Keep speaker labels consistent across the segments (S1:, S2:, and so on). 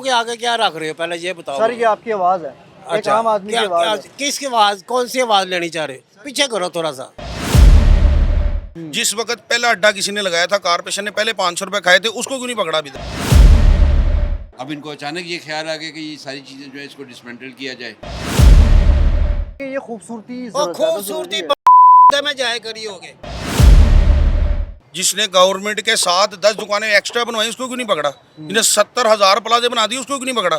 S1: मुंह के आगे क्या रख रहे हो, पहले ये बताओ।
S2: सर ये आपकी आवाज़ है, एक
S1: अच्छा,
S2: आम आदमी की आवाज़ है।
S1: किसकी आवाज, कौन सी आवाज लेनी चाह रहे हो? पीछे करो थोड़ा सा।
S3: जिस वक्त पहला अड्डा किसी ने लगाया था, कारपोरेशन ने पहले 500 रुपए खाए थे, उसको क्यों नहीं पकड़ा अभी तक?
S4: अब इनको अचानक ये ख्याल आ गया कि ये सारी चीज़ें जो है इसको डिसमेंटल किया जाए।
S2: ये खूबसूरती
S1: और
S2: ज़्यादा
S1: खूबसूरती
S2: ज़रूरी है।
S1: में जाए करी होगे।
S3: जिसने गवर्नमेंट के साथ 10 दुकानें एक्स्ट्रा बनवाई, उसको क्यों नहीं पकड़ा? जिन्हें 70,000 प्लाजे बना दी, उसको क्यों नहीं पकड़ा?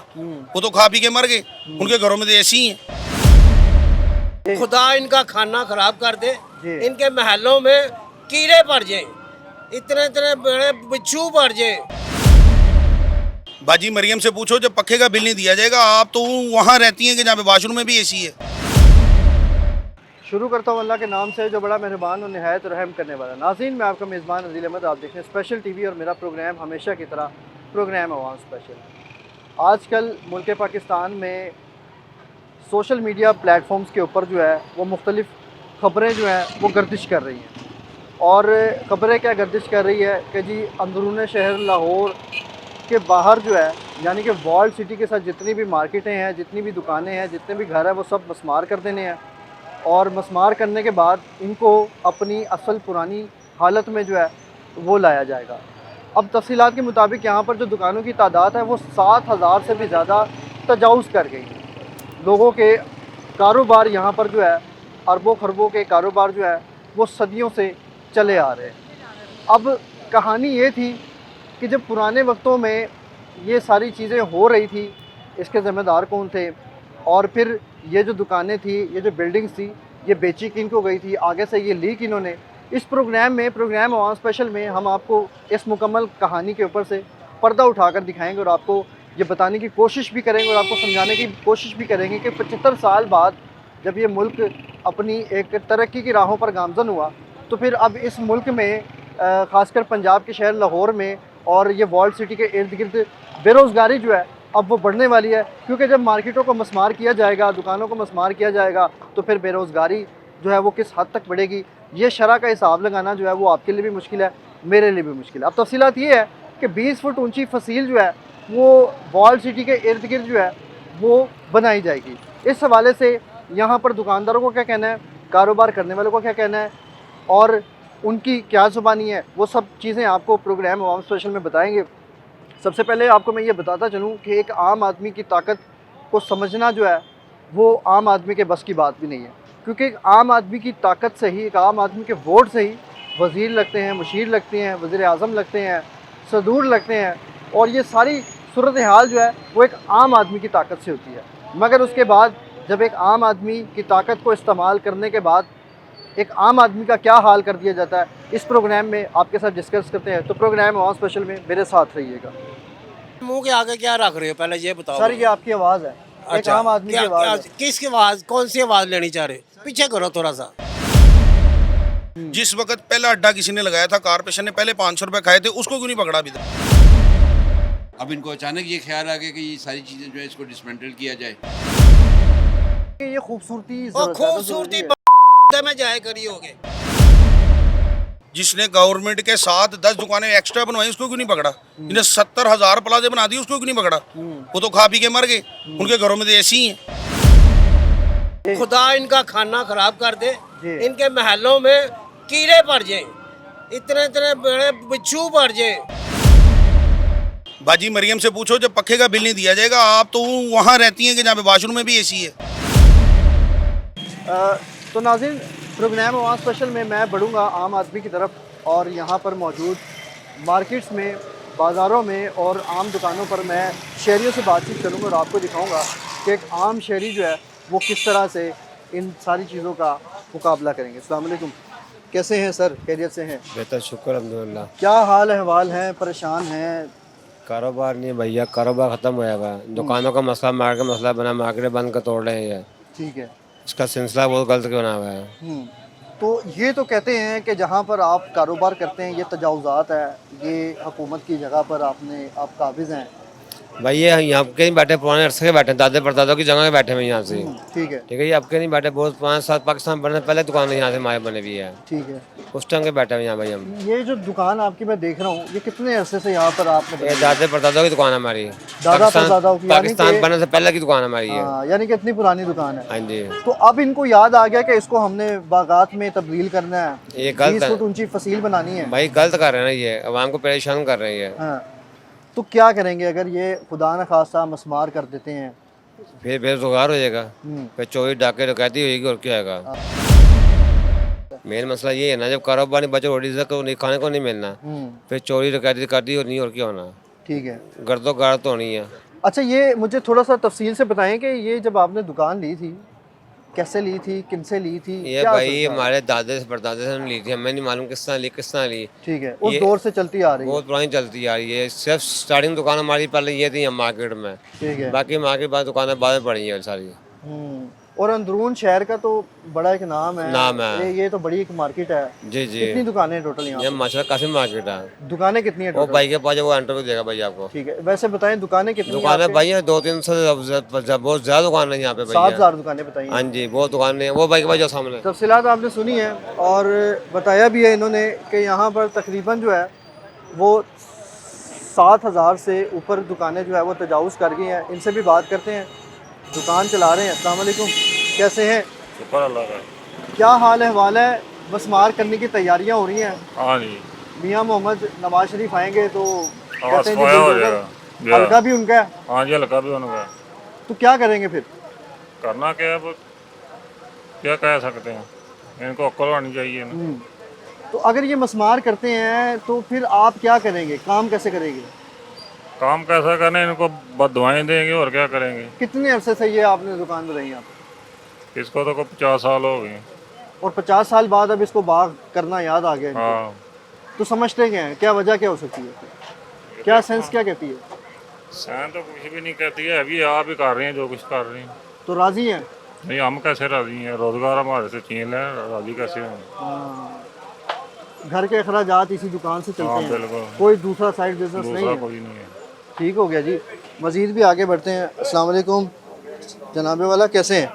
S3: वो तो खा पी के मर गए, उनके घरों में तो ऐसी ही है।
S1: खुदा इनका खाना खराब कर दे,
S2: जी।
S1: इनके महलों में कीड़े पड़ जाए, इतने इतने बड़े बिच्छू पड़ जाए।
S3: बाजी मरियम से पूछो, जब पक्के का बिल नहीं दिया जाएगा, आप तो वहाँ रहती हैं कि जहाँ पे वाशरूम में भी एसी है।
S2: शुरू करता हूँ अल्लाह के नाम से जो बड़ा मेहरबान और निहायत रहम करने वाला। नाज़रीन, मैं आपका मेज़बान अदील अहमद, आप देख रहे हैं स्पेशल टीवी और मेरा प्रोग्राम हमेशा की तरह प्रोग्राम अवाम स्पेशल। आजकल मुल्क पाकिस्तान में सोशल मीडिया प्लेटफॉर्म्स के ऊपर जो है वो मुख्तलिफ़ ख़बरें जो हैं वो गर्दिश कर रही हैं। और ख़बरें क्या गर्दिश कर रही है कि जी अंदरून शहर लाहौर के बाहर जो है, यानी कि वॉल्ड सिटी के साथ जितनी भी मार्केटें हैं, जितनी भी दुकानें हैं, जितने भी घर हैं, वो सब मस्मार कर देने हैं। और मस्मार करने के बाद इनको अपनी असल पुरानी हालत में जो है वो लाया जाएगा। अब तफसीलात के मुताबिक यहाँ पर जो दुकानों की तादाद है वो 7,000 से भी ज़्यादा तजावुज़ कर गई है। लोगों के कारोबार यहाँ पर जो है, अरबों खरबों के कारोबार जो है वो सदियों से चले आ रहे हैं। अब कहानी ये थी कि जब पुराने वक्तों में ये सारी चीज़ें हो रही थी, इसके ज़िम्मेदार कौन थे, और फिर ये जो दुकानें थी, ये जो बिल्डिंग्स थी, ये बेची किन को गई थी, आगे से ये ली किन्होंने। इस प्रोग्राम में, प्रोग्राम अवाम स्पेशल में, हम आपको इस मुकम्मल कहानी के ऊपर से पर्दा उठाकर दिखाएंगे और आपको ये बताने की कोशिश भी करेंगे और आपको समझाने की कोशिश भी करेंगे कि 75 साल बाद जब ये मुल्क अपनी एक तरक्की की राहों पर गामज़न हुआ, तो फिर अब इस मुल्क में ख़ासकर पंजाब के शहर लाहौर में और ये वॉल्ड सिटी के इर्द गिर्द बेरोज़गारी जो है अब वो बढ़ने वाली है। क्योंकि जब मार्केटों को मस्मार किया जाएगा, दुकानों को मस्मार किया जाएगा, तो फिर बेरोज़गारी जो है वो किस हद तक बढ़ेगी, ये शरह का हिसाब लगाना जो है वो आपके लिए भी मुश्किल है, मेरे लिए भी मुश्किल है। अब तफसीलात ये है कि 20 फुट ऊंची फसील जो है वो वॉल्ड सिटी के इर्द गिर्द जो है वो बनाई जाएगी। इस हवाले से यहाँ पर दुकानदारों को क्या कहना है, कारोबार करने वालों को क्या कहना है और उनकी क्या ज़ुबानी है, वो सब चीज़ें आपको प्रोग्राम अवाम स्पेशल में बताएंगे। सबसे पहले आपको मैं ये बताता चलूँ कि एक आम आदमी की ताकत को समझना जो है वो आम आदमी के बस की बात भी नहीं है। क्योंकि एक आम आदमी की ताकत से ही, एक आम आदमी के वोट से ही वज़ीर लगते हैं, मुशीर लगते हैं, वज़ीर आज़म लगते हैं, सदूर लगते हैं, और ये सारी सूरत हाल जो है वो एक आम आदमी की ताकत से होती है। मगर उसके बाद जब एक आम आदमी की ताकत को इस्तेमाल करने के बाद एक आम आदमी का क्या हाल कर दिया जाता है, इस प्रोग्राम में आपके साथ डिस्कस करते हैं। तो प्रोग्राम अवाम स्पेशल में मेरे साथ रहिएगा।
S1: मुंह के आगे क्या रख रहे हो, पहले ये बताओ।
S2: सर ये आपकी आवाज़ है, एक
S1: अच्छा,
S2: आम आदमी की आवाज़ है।
S1: किसकी आवाज, कौन सी आवाज लेनी चाह रहे हो? पीछे करो थोड़ा सा।
S3: जिस वक्त पहला अड्डा किसी ने लगाया था, कारपोरेशन ने पहले 500 रुपए खाए थे, उसको क्यों नहीं पकड़ा अभी तक?
S4: अब इनको अचानक ये ख्याल आ गया कि ये सारी चीज़ें जो है इसको डिसमेंटल किया जाए।
S2: ये खूबसूरती
S1: और
S2: ज़्यादा
S1: खूबसूरती
S2: ज़रूरी है।
S1: में जाए करी होगे।
S3: जिसने गवर्नमेंट के साथ 10 दुकानें एक्स्ट्रा बनवाई, उसको क्यों नहीं पकड़ा? जिन्हें 70,000 प्लाजे बना दी, उसको क्यों नहीं पकड़ा? वो तो खा पी के मर गए, उनके घरों में तो ऐसी ही है।
S1: खुदा इनका खाना खराब कर दे,
S2: जी।
S1: इनके महलों में कीड़े पड़ जाए, इतने इतने बड़े बिच्छू पड़ जाए।
S3: बाजी मरियम से पूछो, जब पक्के का बिल नहीं दिया जाएगा, आप तो वहाँ रहती हैं कि जहाँ पे वाशरूम में भी एसी है।
S2: तो नाज़रीन, प्रोग्राम अवाम स्पेशल में मैं बढ़ूँगा आम आदमी की तरफ, और यहाँ पर मौजूद मार्केट्स में, बाज़ारों में और आम दुकानों पर मैं शहरियों से बातचीत करूँगा और आपको दिखाऊँगा कि एक आम शहरी जो है वो किस तरह से इन सारी चीज़ों का मुकाबला करेंगे। अस्सलाम वालेकुम, कैसे हैं सर? खैरियत से हैं?
S5: बेहतर, शुक्र अल्हम्दुलिल्लाह।
S2: क्या हाल अहवाल हैं? परेशान हैं?
S5: कारोबार नहीं भैया, कारोबार ख़त्म हुआ हुआ है। दुकानों का मसला, मार्केट का मसला बना, मार्केट बंद कर तोड़ रहे हैं।
S2: ठीक है।
S5: इसका सिलसिला बहुत गलत बना हुआ है।
S2: तो ये तो कहते हैं कि जहाँ पर आप कारोबार करते हैं ये तजावुज़ात है, ये हुकूमत की जगह पर आप काबिज़ हैं,
S5: भाई ये यहाँ के नहीं बैठे, पुराने अरसे के बैठे, दादे परदादों की जगह के बैठे हुए यहाँ से।
S2: ठीक है।
S5: ठीक है, ये अब के नहीं बैठे, बहुत 5 साल पाकिस्तान बनने से पहले दुकान यहाँ से हमारे बने हुई है,
S2: ठीक है।
S5: उस टाइम के बैठे हुए यहाँ भाई हम।
S2: ये जो दुकान आपकी मैं देख रहा हूँ, ये कितने अरसे से यहाँ पर आपने
S5: ये दादे परदादों की दुकान है हमारी,
S2: दादा परदादाओं की, यानी
S5: पाकिस्तान
S2: कि-
S5: बनने से पहले की दुकान हमारी है।
S2: हाँ, यानी कि इतनी पुरानी दुकान है।
S5: हाँ जी,
S2: तो अब इनको याद आ गया कि इसको हमने बागात में तब्दील करना है,
S5: ये गलत
S2: 20
S5: है
S2: फुट ऊंची फसील बनानी है।
S5: भाई, गलत कर रहे हैं ना ये, अवाम को परेशान कर रहे हैं।
S2: हाँ, तो क्या करेंगे अगर ये खुदा न खास्ता मसमार कर देते हैं?
S5: फिर बेरोजगार हो जाएगा,
S2: हम्म।
S5: फिर चोरी डाके डकैती होगी और क्या होगा। मेन मसला ये है ना, जब कारोबार नहीं बचे, रोटी को नहीं, खाने को नहीं मिलना, फिर चोरी डकैती करती होनी और क्या होना,
S2: ठीक है।
S5: गर्दो गाड़ तो होनी है।
S2: अच्छा, ये मुझे थोड़ा सा तफसील से बताएं कि ये जब आपने दुकान ली थी, कैसे ली थी, किनसे ली थी?
S5: ये
S2: क्या
S5: भाई
S2: सिलसिला है?
S5: हमारे दादे से परदादे से ली थी, हमें नहीं मालूम किस तरह ली, किस तरह ली।
S2: ठीक है, उस
S5: ये
S2: दौर से चलती आ रही है।
S5: बहुत पुरानी चलती आ रही है, सिर्फ स्टार्टिंग दुकान हमारी पहले ये थी मार्केट में,
S2: ठीक है।
S5: बाकी मार्केट बाद दुकानें बाद में पड़ी हैं सारी।
S2: और अंदरून शहर का तो बड़ा एक नाम है।
S5: नाम है।
S2: ये तो बड़ी एक मार्केट है।
S5: जी जी,
S2: कितनी दुकानें हैं टोटल यहाँ
S5: ये माशाल्लाह काफी मार्केट है।
S2: पे? दुकानें कितनी है
S5: वो
S2: टोटल?
S5: भाई के पास वो इंटरव्यू देगा भाई आपको।
S2: ठीक है, वैसे बताएं दुकानें कितनी हैं
S5: दुकानें
S2: आपके?
S5: भाई हैं 2-3 से बहुत ज्यादा दुकान है यहाँ पे भाई।
S2: 7,000 दुकानें बताई हैं।
S5: हाँ जी, बहुत दुकानें हैं, वो भाई के पास जो सामने।
S2: तफसीलात आपने सुनी है और बताया भी है इन्होंने कि यहाँ पर तकरीबन जो है वो 7,000 से ऊपर दुकानें जो है वो तजावुज़ कर गई हैं। इनसे भी बात करते हैं, दुकान चला रहे हैं। अस्सलाम वालेकुम, कैसे हैं?
S6: शुक्र अल्लाह का।
S2: क्या हाल अहवाल है? बसमार करने की तैयारियां हो रही हैं।
S6: हाँ जी,
S2: मियाँ मोहम्मद नवाज शरीफ आएंगे तो
S6: आवाज
S2: कहते हैं
S6: खोया हो
S2: बुलडोजर,
S6: जाएगा।
S2: हल्का भी उनका है,
S6: हाँ जी, हल्का भी उनका।
S2: तो क्या करेंगे फिर?
S6: करना क्या है, अब क्या कह सकते हैं, इनको अक्ल होनी चाहिए ना।
S2: तो अगर ये मसमार करते हैं तो फिर आप क्या करेंगे, काम कैसे करेंगे?
S6: काम कैसा करना, इनको बददुआएं देंगे और क्या करेंगे।
S2: कितने अरसे से ये आपने दुकान बनाई यहाँ पे?
S6: इसको तो कोई 50 साल हो गए।
S2: और 50 साल बाद अब इसको बाग करना याद आ गया इनको।
S6: हाँ,
S2: तो समझते क्या है, क्या वजह क्या हो सकती है, क्या सेंस क्या कहती है?
S6: सैन तो कुछ भी नहीं कहती है, अभी आप ही कर रहे हैं जो कुछ कर रहे हैं।
S2: तो राजी हैं?
S6: नहीं, हम कैसे राजी हैं, रोजगार हमारे से छीन लें, राजी कैसे हैं।
S2: हाँ। घर के अखराजात इसी दुकान से चलते
S6: हाँ
S2: हैं,
S6: बिल्कुल,
S2: कोई दूसरा साइड बिजनेस नहीं
S6: दूसरा
S2: है।
S6: कोई नहीं है।
S2: ठीक हो गया जी, मज़ीद भी आगे बढ़ते हैं। अस्सलाम वालेकुम जनाबे वाला, कैसे हैं?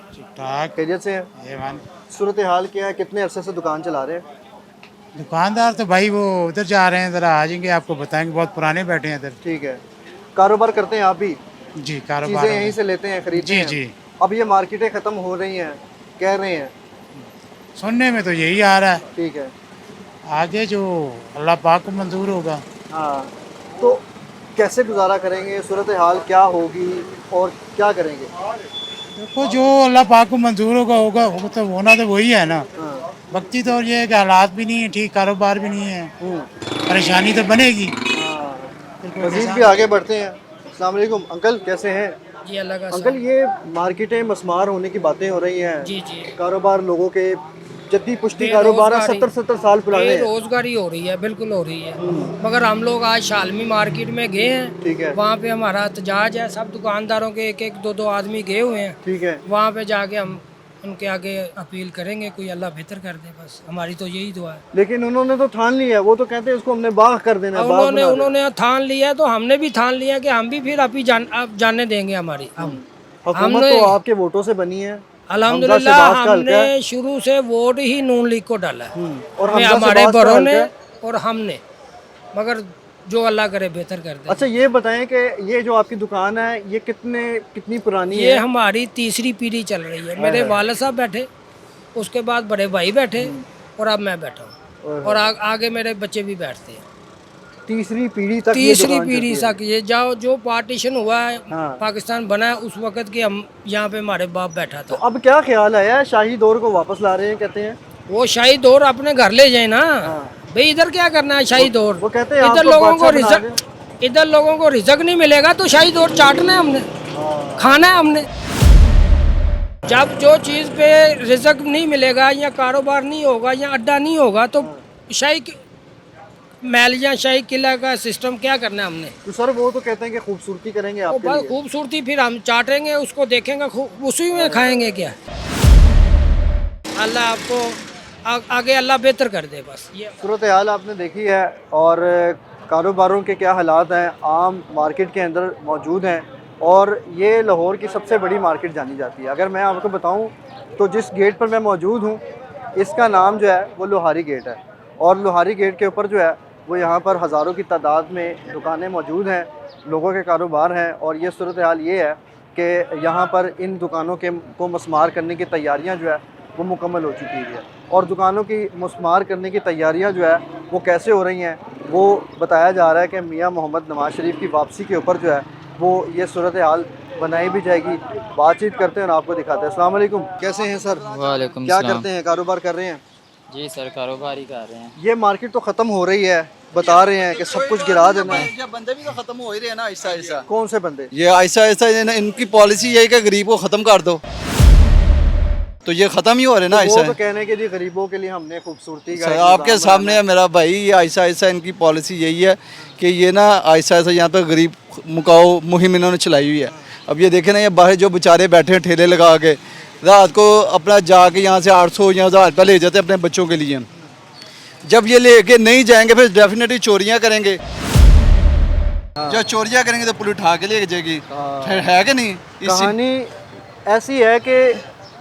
S2: खैरियत से हैं? सूरत हाल क्या है, कितने अरसे से दुकान चला रहे हैं?
S7: दुकानदार तो भाई वो उधर जा रहे हैं, ज़रा आ जाएंगे आपको बताएंगे, बहुत पुराने बैठे हैं इधर।
S2: ठीक है, कारोबार करते हैं आप भी?
S7: जी, कारोबार
S2: चीज़ें यहीं से लेते हैं, खरीदते
S7: जी
S2: हैं?
S7: जी,
S2: अब ये मार्केटें ख़त्म हो रही हैं कह रहे हैं।
S7: सुनने में तो यही आ रहा है,
S2: ठीक है।
S7: आगे जो अल्लाह पाक को मंजूर होगा।
S2: हाँ, तो कैसे गुजारा करेंगे, सूरत हाल क्या होगी और क्या करेंगे?
S7: देखो जो अल्लाह पाक को मंजूर होगा वो तो होना तो वही है ना।
S2: हाँ।
S7: वक्ती तौर ये है कि हालात भी नहीं है ठीक, कारोबार भी नहीं है,
S2: हम्म।
S7: परेशानी तो बनेगी।
S2: हाँ। मज़ीद भी आगे बढ़ते हैं। अस्सलाम वालेकुम अंकल, कैसे हैं?
S8: जी अल्लाह का
S2: अंकल, ये मार्केटें मसमार होने की बातें हो रही हैं,
S8: जी जी,
S2: कारोबार लोगों के जद्दी पुश्ती कारोबार 70-70 साल पुराने हैं।
S8: बेरोजगारी हो रही है, बिल्कुल हो रही है। मगर हम लोग आज शालमी मार्केट में गए हैं,
S2: ठीक है।
S8: वहाँ पे हमारा एहतजाज है, सब दुकानदारों के एक एक दो दो आदमी गए हुए हैं।
S2: ठीक है।
S8: वहाँ पे जाके हम उनके आगे अपील करेंगे, कोई अल्लाह बेहतर कर दे, बस हमारी तो यही दुआ है।
S2: लेकिन उन्होंने तो ठान लिया है, वो तो कहते हैं इसको हमने बाग कर देना है, बाग बना देना।
S8: उन्होंने ठान लिया है तो हमने भी ठान लिया कि हम भी फिर अब जानने देंगे हमारी।
S2: हुकूमत
S8: हमने-
S2: तो आपके वोटों से बनी है।
S8: अल्हम्दुलिल्लाह
S2: हमजा शहबाज का हल्का
S8: हमने
S2: है।
S8: शुरू से वोट ही नून लीग को डाला है,
S2: और
S8: हमें
S2: हमजा
S8: हमारे
S2: शहबाज का
S8: बड़ों
S2: हल्का
S8: ने
S2: है।
S8: और हमने, मगर जो अल्लाह करे बेहतर कर दे।
S2: अच्छा, ये बताएं कि ये जो आपकी दुकान है ये कितनी पुरानी
S8: ये
S2: है?
S8: हमारी तीसरी पीढ़ी चल रही है। मेरे वालिद साहब बैठे, उसके बाद बड़े भाई बैठे और अब मैं बैठा हूँ और आगे मेरे बच्चे भी बैठते हैं।
S2: तीसरी पीढ़ी तक ये
S8: तीसरी
S2: दुकान
S8: पीढ़ी
S2: चलती है।
S8: तक ये जो पार्टीशन हुआ है,
S2: हाँ।
S8: पाकिस्तान बना है, उस वक्त के हम यहाँ पे हमारे बाप बैठा
S2: तो
S8: था।
S2: अब क्या ख्याल आया है, शाही दौर को वापस ला रहे हैं कहते हैं?
S8: वो शाही दौर अपने घर ले जाए ना भाई, इधर क्या करना है शाही दौर?
S2: वो कहते हैं
S8: इधर
S2: आपको
S8: लोगों को
S2: बादशाह बना
S8: रिजक, इधर लोगों को रिजक नहीं मिलेगा तो शाही दौर चाटना है हमने, खाना है हमने। जब जो चीज़ पे रिजक नहीं मिलेगा या कारोबार नहीं होगा या अड्डा नहीं होगा तो शाही महल या शाही किला का सिस्टम क्या करना है हमने?
S2: तो सर वो तो कहते हैं कि खूबसूरती करेंगे
S8: वो
S2: आपके
S8: बस
S2: लिए।
S8: खूबसूरती फिर हम चाटेंगे, उसको देखेंगे, उसी में खाएंगे क्या? अल्लाह आपको आगे अल्लाह बेहतर कर दे, बस ये।
S2: सूरत हाल आपने देखी है और कारोबारों के क्या हालात हैं आम मार्केट के अंदर मौजूद हैं, और ये लाहौर की सबसे बड़ी मार्केट जानी जाती है। अगर मैं आपको बताऊं तो जिस गेट पर मैं मौजूद हूं इसका नाम जो है वो लोहारी गेट है, और लोहारी गेट के ऊपर जो है वो यहाँ पर हज़ारों की तादाद में दुकानें मौजूद हैं, लोगों के कारोबार हैं। और ये सूरत हाल ये है कि यहाँ पर इन दुकानों को मस्मार करने की तैयारियाँ जो है वो मुकम्मल हो चुकी है, और दुकानों की मस्मार करने की तैयारियाँ जो है वो कैसे हो रही हैं वो बताया जा रहा है कि मियाँ मोहम्मद नवाज शरीफ की वापसी के ऊपर जो है वो ये सूरत हाल बनाई भी जाएगी। बातचीत करते हैं और आपको दिखाते हैं। अस्सलाम वालेकुम, कैसे हैं सर?
S9: वालेकुम
S2: क्या
S9: सलाम।
S2: करते हैं, कारोबार कर रहे हैं?
S9: जी सर, कारोबार ही कर रहे हैं।
S2: ये मार्केट तो ख़त्म हो रही है, बता रहे हैं कि सब कुछ गिरा देना है।
S10: ये बंदे भी तो खत्म हो ही रहे हैं ना, ऐसा ऐसा।
S2: कौन से बंदे?
S10: ये ऐसा ऐसा इनकी पॉलिसी यही कि गरीब को खत्म कर दो, तो ये खत्म ही हो रहे हैं ना
S2: वो
S10: ऐसा।
S2: तो कहने के जी गरीबों के लिए हमने खूबसूरती का
S10: सर,
S2: एक
S10: आपके
S2: निज़ाम
S10: सामने
S2: बनाया
S10: है मेरा भाई, ये ऐसा ऐसा इनकी पॉलिसी यही है कि ये ना ऐसा ऐसा यहाँ पे गरीब मुकाओ मुहिम इन्होंने चलाई हुई है। अब ये देखें ना, ये बाहर जो बेचारे बैठे हैं ठेले लगा के, रात को अपना जाके यहाँ से 800 या 1000 रुपये ले जाते हैं अपने बच्चों के लिए। जब ये लेके नहीं जाएंगे फिर डेफिनेटली चोरियाँ करेंगे। जो चोरियाँ करेंगे तो पुलिस उठा के ले जाएगी, है कि नहीं?
S2: कहानी ऐसी है कि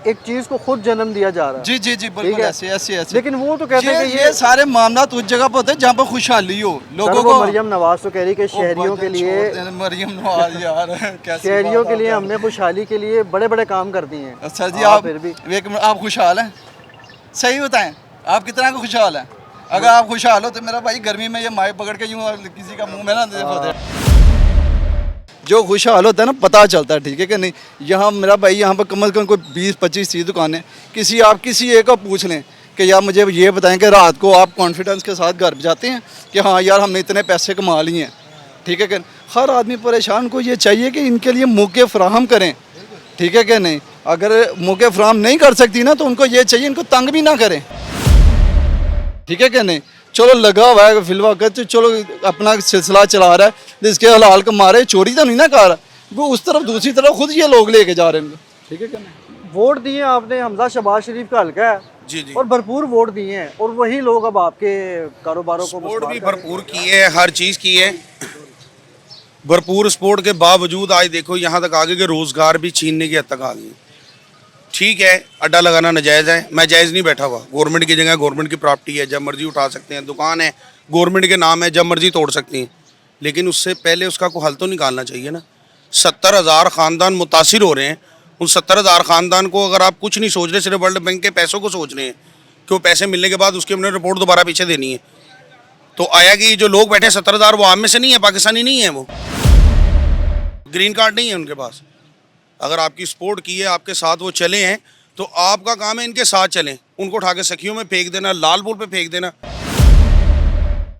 S2: एक चीज़ को खुद जन्म दिया जा रहा है।
S10: जी जी जी, बिल्कुल
S2: है?
S10: ऐसे ऐसे ऐसे।
S2: लेकिन वो तो कहते हैं कि
S10: ये सारे मामला उस जगह पर होते हैं जहाँ पर खुशहाली हो लोगों
S2: वो
S10: को।
S2: मरियम नवाज तो कह रही कि शहरियों के लिए,
S10: मरियम नवाज यार कैसी
S2: शहरियों
S10: बात
S2: के लिए
S10: आप
S2: हमने खुशहाली के लिए बड़े बड़े काम कर दिए हैं।
S10: सर जी,
S2: हाँ,
S10: आप
S2: फिर भी
S10: एक मिनट, आप खुशहाल हैं? सही बताएं, आप कितना का खुशहाल हैं? अगर आप खुशहाल हो तो मेरा भाई गर्मी में ये माइक पकड़ के यूँ किसी का मुंह में ना दे। जो खुशहाल होता है ना पता चलता है, ठीक है कि नहीं? यहाँ मेरा भाई यहाँ पर कम से कम कोई 20-25-30 दुकानें, आप किसी एक को पूछ लें कि यार मुझे ये बताएं कि रात को आप कॉन्फिडेंस के साथ घर जाते हैं कि हाँ यार हमने इतने पैसे कमा लिए हैं, ठीक है कि हर आदमी परेशान को ये चाहिए कि इनके लिए मौके फ्राहम करें, ठीक है कि नहीं? अगर मौके फ्राहम नहीं कर सकती ना तो उनको ये चाहिए इनको तंग भी ना करें, ठीक है कि नहीं? चलो लगा हुआ है फिलवा कर, चलो अपना सिलसिला चला रहा है, जिसके हलाल कमा रहे, चोरी तो नहीं ना कर रहा वो, उस तरफ दूसरी तरफ खुद ये लोग लेके जा रहे हैं, ठीक है कि नहीं?
S2: वोट दिए आपने, हमजा शहबाज शरीफ का हल्का है
S3: जी जी,
S2: और भरपूर वोट दिए हैं, और वही लोग अब आपके कारोबारों को
S3: सपोर्ट भी
S2: मस्मार कर
S3: भरपूर की है, हर चीज़ की है। भरपूर सपोर्ट के बावजूद आज देखो यहाँ तक आगे के रोज़गार भी छीनने की हद तक आ गई। ठीक है, अड्डा लगाना नाजायज़ है, मैं जायज़ नहीं बैठा हुआ। गवर्नमेंट की जगह गवर्नमेंट की प्रॉपर्टी है, जब मर्जी उठा सकते हैं। दुकान है गवर्नमेंट के नाम है, जब मर्जी तोड़ सकती हैं। लेकिन उससे पहले उसका कोई हल तो निकालना चाहिए ना। 70,000 ख़ानदान मुतासिर हो रहे हैं। उन 70,000 ख़ानदान को अगर आप कुछ नहीं सोच रहे, सिर्फ वर्ल्ड बैंक के पैसों को सोच रहे हैं कि वो पैसे मिलने के बाद उसकी हमने रिपोर्ट दोबारा पीछे देनी है, तो आया कि जो लोग बैठे 70,000 वो आम में से नहीं है, पाकिस्तानी नहीं है, वो ग्रीन कार्ड नहीं है उनके पास। अगर आपकी सपोर्ट की है, आपके साथ वो चले हैं, तो आपका काम है इनके साथ चलें। उनको उठा के सखियों में फेंक देना, लाल बोल पे फेंक देना,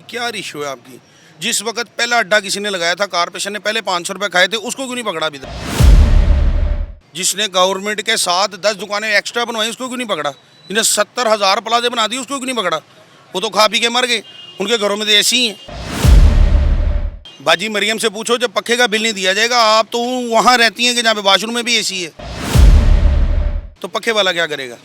S3: क्या इशू है आपकी? जिस वक्त पहला अड्डा किसी ने लगाया था, कारपोरेशन ने पहले 500 रुपये खाए थे, उसको क्यों नहीं पकड़ा अभी तक? जिसने गवर्नमेंट के साथ 10 दुकानें एक्स्ट्रा बनवाई, उसको क्यों नहीं पकड़ा? जिन्हें 70,000 प्लाजे बना दी, उसको क्यों नहीं पकड़ा? वो तो खा पी के मर गए, उनके घरों में तो ऐसी ही हैं। बाजी मरियम से पूछो, जब पक्के का बिल नहीं दिया जाएगा, आप तो वहाँ रहती हैं कि जहाँ पे वाशरूम में भी एसी है, तो पक्के वाला क्या करेगा?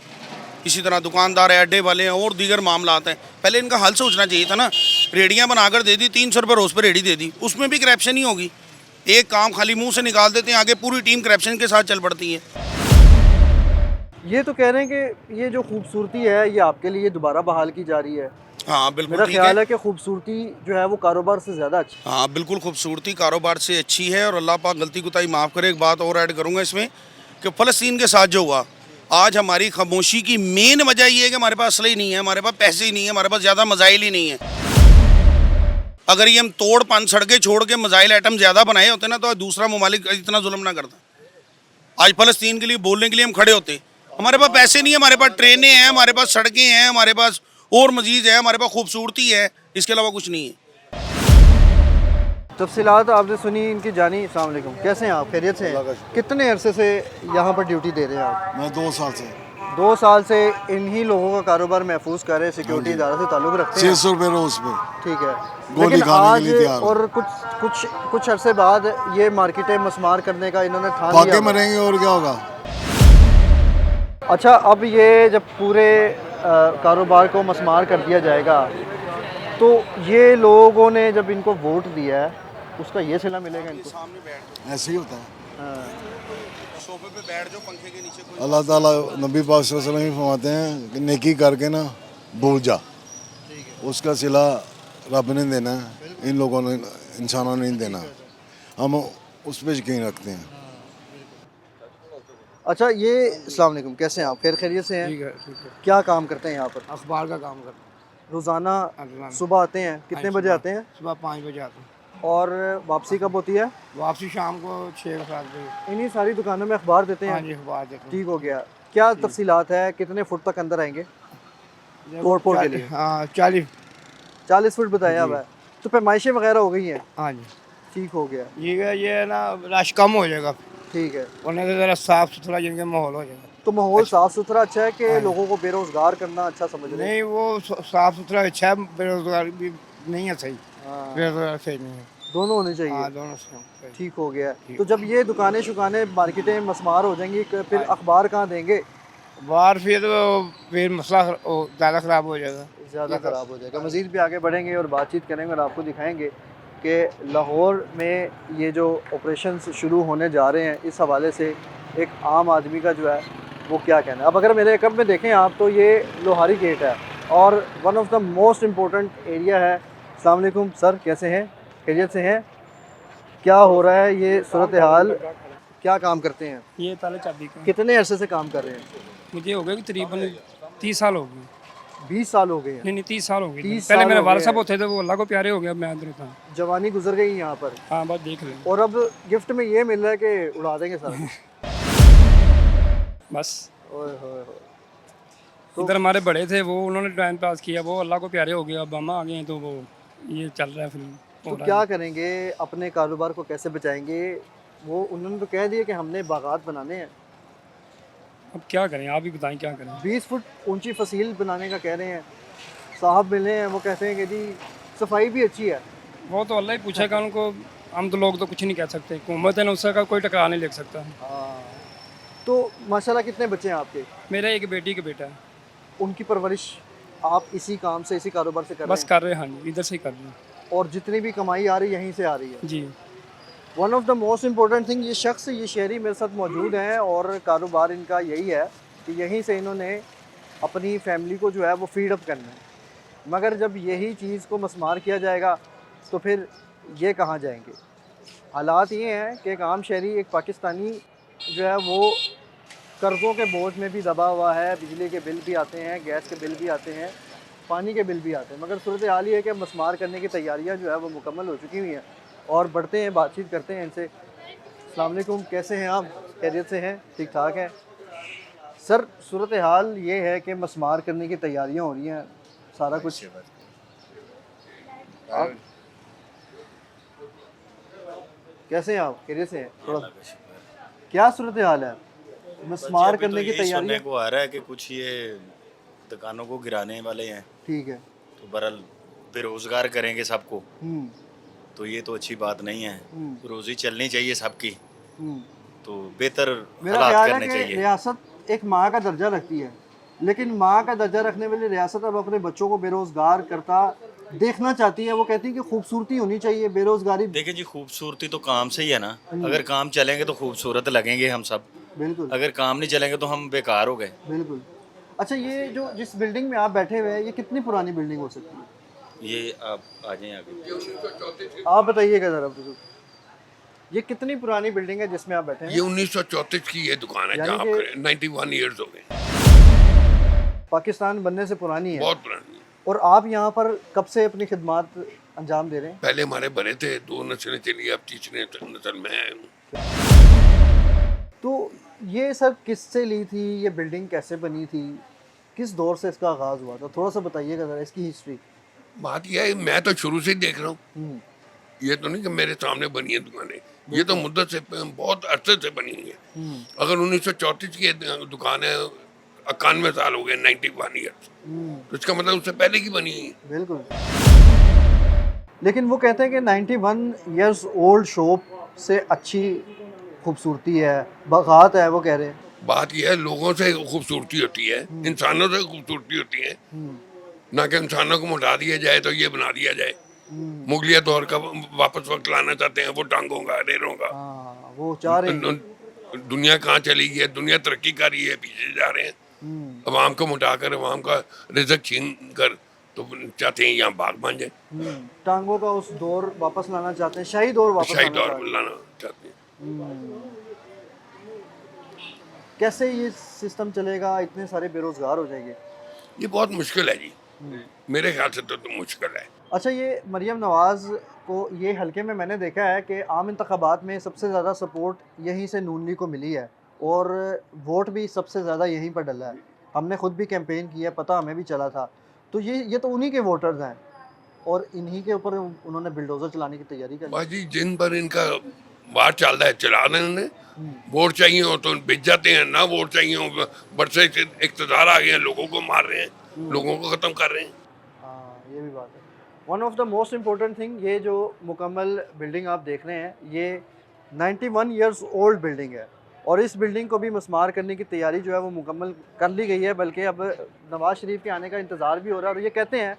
S3: इसी तरह दुकानदार है, अड्डे वाले हैं, और दीगर मामला आते हैं। पहले इनका हल सोचना चाहिए था ना। रेडियाँ बनाकर दे दी, 300 रुपये रोज़ पर रेडी दे दी, उसमें भी करप्शन ही होगी। एक काम खाली मुंह से निकाल देते हैं, आगे पूरी टीम करप्शन के साथ चल पड़ती है।
S2: ये तो कह रहे हैं कि ये जो खूबसूरती है ये आपके लिए दोबारा बहाल की जा रही है।
S3: हाँ बिल्कुल,
S2: मेरा
S3: ठीक
S2: ख्याल
S3: है।
S2: है कि खूबसूरती जो है वो कारोबार से ज़्यादा अच्छी।
S3: हाँ बिल्कुल, खूबसूरती कारोबार से अच्छी है, और अल्लाह पाक गलती कोताही माफ़ करे। एक बात और ऐड करूँगा इसमें कि फ़लस्तीन के साथ जो हुआ, आज हमारी खामोशी की मेन वजह ये है कि हमारे पास असली नहीं है, हमारे पास पैसे ही नहीं है, हमारे पास ज़्यादा मज़ाइल ही नहीं है। अगर ये हम तोड़ पान सड़कें छोड़ के मज़ाइल आइटम ज़्यादा बनाए होते ना, तो दूसरा ममालिक इतना जुल्म ना करता। आज फ़लस्तीन के लिए बोलने के लिए हम खड़े होते। हमारे पास पैसे नहीं है, हमारे पास ट्रेनें हैं, हमारे पास सड़कें हैं, हमारे पास और मजीद है, हमारे पास खूबसूरती है, इसके अलावा कुछ नहीं है।
S2: तफसीलात आपने सुनी इनकी जानी। अस्सलाम वालेकुम, कैसे हैं आप? खैरियत से हैं? कितने अरसे से यहाँ पर ड्यूटी दे रहे हैं आप?
S11: मैं 2 साल से।
S2: 2 साल से इन्हीं लोगों का कारोबार महफूज कर रहे हैं, सिक्योरिटी इदारा से ताल्लुक़ रखते हैं?
S11: 600 रुपये रोज पे।
S2: ठीक है,
S11: गोली
S2: लेकिन
S11: खाने
S2: आज
S11: के लिए तैयार।
S2: और कुछ अरसे बाद ये मार्केटें मस्मार करने का इन्होंने ठान
S11: भागे
S2: लिया।
S11: मरेंगे और क्या होगा।
S2: अच्छा, अब ये जब पूरे कारोबार को मस्मार कर दिया जाएगा तो ये लोगों ने जब इनको वोट दिया है उसका ये सिला मिलेगा इनको?
S3: सामने बैठ
S10: ऐसे ही होता है।
S2: हाँ।
S3: सोफे पे बैठ जाओ, पंखे के नीचे कोई
S10: अल्लाह ताला नबी पाक सल्लल्लाहु अलैहि वसल्लम ही फरमाते हैं कि नेकी करके ना भूल जा, उसका सिला रब ने देना है, इन लोगों ने, इंसानों ने नहीं देना। हम उस पर यकीन रखते हैं।
S2: अच्छा, ये अस्सलाम वालेकुम, कैसे हैं आप? खैरियत से हैं?
S11: ठीक है।
S2: क्या काम करते हैं यहाँ पर?
S11: अखबार का काम करते
S2: रोज़ाना
S11: हैं।
S2: सुबह आते हैं? कितने बजे आते हैं
S11: सुबह 5 बजे आते हैं,
S2: और वापसी कब होती है?
S11: वापसी शाम को 6-7 बजे।
S2: इन्हीं सारी दुकानों में अखबार देते
S11: हाँ
S2: हैं?
S11: जी, अखबार देते हैं।
S2: ठीक हो गया। क्या तफसीलात है, कितने फुट तक अंदर आएंगे तोड़ के लिए?
S11: हाँ 40
S2: फुट बताया हुआ है। तो पैमाइशें वगैरह हो गई हैं?
S11: हाँ जी,
S2: ठीक हो गया।
S11: ये है ना, रश कम हो जाएगा,
S2: ठीक है।
S11: वरना तो ज़रा साफ सुथरा जिनका माहौल हो जाएगा।
S2: तो माहौल साफ सुथरा अच्छा है कि लोगों को बेरोजगार करना अच्छा समझ रहे हैं?
S11: नहीं, वो साफ सुथरा अच्छा है, बेरोजगार भी नहीं है सही,
S2: हाँ,
S11: बेरोजगार सही नहीं है।
S2: दोनों होने चाहिए।
S11: हाँ, दोनों से
S2: ठीक हो गया। तो जब ये दुकानें शुकानें मार्केटें मसमार हो जाएंगी, फिर अखबार कहाँ देंगे?
S11: बाहर फिर मसला ज़्यादा ख़राब हो जाएगा,
S2: ज़्यादा ख़राब हो जाएगा। मज़ीद भी आगे बढ़ेंगे और बातचीत करेंगे और आपको दिखाएंगे कि लाहौर में ये जो ऑपरेशंस शुरू होने जा रहे हैं, इस हवाले से एक आम आदमी का जो है वो क्या कहना है। अब अगर मेरे कब में देखें आप, तो ये लोहारी गेट है और one of the most important area है। अस्सलाम वालेकुम सर, कैसे हैं? खैरियत से हैं? क्या हो रहा है ये सूरत हाल? क्या काम करते हैं?
S8: ये ताले चाबी का
S2: कितने अरसे से काम कर रहे हैं?
S8: मुझे हो गया कि तकरीबन 30 साल हो गए।
S2: 20 साल हो गए हैं।
S8: नहीं 30 साल हो गए।
S2: 30
S8: पहले
S2: साल
S8: मेरे
S2: हो
S8: वाले
S2: गए
S8: साहब
S2: हैं।
S8: होते थे, वो अल्लाह को प्यारे हो गया, मैं अंदर था।
S2: जवानी गुजर गई यहाँ पर
S8: हाँ, बस देख लें
S2: और अब गिफ्ट में ये मिल रहा है कि उड़ा देंगे सारा।
S8: बस।
S2: ओए होए होए।
S8: इधर हमारे बड़े थे, वो उन्होंने टाइम पास किया, वो अल्लाह को प्यारे हो गया। अब हम आ गए हैं तो वो ये चल रहा है फिल्म।
S2: तो क्या करेंगे? अपने कारोबार को कैसे बचाएंगे? वो उन्होंने तो कह दिया कि हमने बागात बनाने हैं।
S8: अब क्या करें, आप ही बताएं क्या करें।
S2: 20 फुट ऊंची फसील बनाने का कह रहे हैं। साहब मिले हैं, वो कहते हैं कि जी सफाई भी अच्छी है।
S8: वो तो अल्लाह ही पूछेगा उनको, हम तो लोग तो कुछ नहीं कह सकते। हुकूमत है ना, उसका कोई टकरा नहीं ले सकता।
S2: हाँ। तो माशाल्लाह कितने बच्चे हैं आपके?
S8: मेरा एक बेटी का बेटा है।
S2: उनकी परवरिश आप इसी काम से, इसी कारोबार से कर रहे
S8: बस कर रहे हैं। हाँ जी, इधर से ही कर रहे हैं।
S2: हैं? और जितनी भी कमाई आ रही है यहीं से आ रही है?
S8: जी।
S2: One of the most important thing, ये शख्स, ये शहरी मेरे साथ मौजूद हैं और कारोबार इनका यही है कि यहीं से इन्होंने अपनी फैमिली को जो है वो फीड अप करना है। मगर जब यही चीज़ को मस्मार किया जाएगा तो फिर ये कहाँ जाएंगे? हालात ये हैं कि एक आम शहरी, एक पाकिस्तानी जो है वो कर्ज़ों के बोझ में भी दबा हुआ है। बिजली के बिल भी आते हैं, गैस के बिल भी आते हैं, पानी के बिल भी आते हैं। मगर सूरत हाल ये है कि मस्मार करने की तैयारियाँ जो है वो मुकम्मल हो चुकी हुई हैं। और बढ़ते हैं, बातचीत करते हैं इनसे। अस्सलाम वालेकुम, कैसे हैं आप? खैरियत से हैं? ठीक ठाक हैं सर? सूरत हाल ये है कि मस्मार करने की तैयारियां हो रही हैं, सारा कुछ। आप कैसे हैं आप? खैरियत से हैं? थोड़ा क्या सूरत हाल है? मस्मार करने की तैयारी
S12: को आ रहा है कि कुछ ये दुकानों को गिराने वाले हैं।
S2: ठीक है।
S12: तो बहरहाल बेरोजगार करेंगे सबको, तो ये तो अच्छी बात नहीं है। रोजी चलनी चाहिए सबकी, तो बेहतर
S2: मेरा
S12: हालात
S2: ख्याल है
S12: करने
S2: कि
S12: चाहिए।
S2: रियासत एक माँ का दर्जा रखती है, लेकिन माँ का दर्जा रखने वाली रियासत अब अपने बच्चों को बेरोजगार करता देखना चाहती है। वो कहती है कि खूबसूरती होनी चाहिए, बेरोजगारी।
S12: देखिए जी, खूबसूरती तो काम से ही है ना। अगर काम चलेंगे तो खूबसूरत लगेंगे हम सब।
S2: बिल्कुल।
S12: अगर काम नहीं चलेंगे तो हम बेकार हो गए।
S2: बिल्कुल। अच्छा, ये जो जिस बिल्डिंग में आप बैठे हुए हैं, ये कितनी पुरानी बिल्डिंग हो सकती है?
S12: ये आप आ जाएं आगे।
S2: आप बताइएगा जरा बुजुर्ग, ये कितनी पुरानी बिल्डिंग है जिसमें आप बैठे हैं?
S13: ये 1934 की ये दुकान है
S2: यानी
S13: जहाँ
S2: कि-
S13: पर 91 ईयर्स हो गए।
S2: पाकिस्तान बनने से पुरानी है।
S13: बहुत पुरानी है।
S2: और आप यहाँ पर कब से अपनी खिदमत अंजाम दे रहे हैं?
S13: पहले हमारे बड़े थे, 2 नस्लें चली, अब तीसरी नस्ल में आए हूँ।
S2: तो ये सर किससे ली थी? ये बिल्डिंग कैसे बनी थी? किस दौर से इसका आगाज़ हुआ था? थोड़ा सा बताइएगा ज़रा इसकी हिस्ट्री।
S13: बात यह है, मैं तो शुरू से ही देख रहा हूँ। ये तो नहीं कि मेरे सामने बनी है दुकानें, ये तो मुद्दत से, बहुत अरसे से बनी हुई है। अगर 1934 की दुकान है, 91 साल हो गए, 91 ईयर्स, तो इसका मतलब उससे पहले की बनी है।
S2: बिल्कुल। लेकिन वो कहते हैं कि 91 ईयर्स ओल्ड शॉप से अच्छी खूबसूरती है, बागात है, वो कह रहे हैं।
S13: बात यह है, लोगों से खूबसूरती होती है, इंसानों से खूबसूरती होती है। ना कि इंसानों को मोटा दिया जाए तो ये बना दिया जाए। मुगलिया दौर का वापस वक्त लाना चाहते हैं, वो टांगों का, रेलों का।
S2: वो चाह रहे हैं।
S13: दुनिया कहाँ चली गई है, दुनिया तरक्की कर रही है, पीछे जा रहे हैं। अवाम को मुटा कर, अवाम का रिजक छीन कर, तो चाहते हैं यहाँ बाग बन जाए।
S2: टांगों का उस दौर वापस लाना चाहते हैं, शाही दौर वापस
S13: लाना चाहते हैं।
S2: कैसे ये सिस्टम चलेगा, इतने सारे बेरोजगार हो जाएंगे?
S13: ये बहुत मुश्किल है जी, मेरे ख्याल से तो मुश्किल है।
S2: अच्छा, ये मरियम नवाज़ को ये हलके में मैंने देखा है कि आम इंतखाबात में सबसे ज़्यादा सपोर्ट यहीं से नून लीग को मिली है और वोट भी सबसे ज़्यादा यहीं पर डला है। हमने खुद भी कैंपेन किया, पता हमें भी चला था। तो ये तो उन्हीं के वोटर्स हैं और इन्हीं के ऊपर उन्होंने बिल्डोज़र चलाने की तैयारी कर ली।
S13: बाजी जिन पर इनका वार चल रहा है चला रहे हैं। वोट चाहिए हो तो बिक जाते हैं, ना वोट चाहिए हो बरसे इक़्तिदार आ गए हैं, लोगों को मार रहे हैं, लोगों को ख़त्म कर रहे हैं।
S2: हाँ, ये भी बात है। One of the most important thing, ये जो मुकम्मल बिल्डिंग आप देख रहे हैं, ये 91 ईयर्स ओल्ड बिल्डिंग है और इस बिल्डिंग को भी मस्मार करने की तैयारी जो है वो मुकम्मल कर ली गई है। बल्कि अब नवाज़ शरीफ के आने का इंतज़ार भी हो रहा है और ये कहते हैं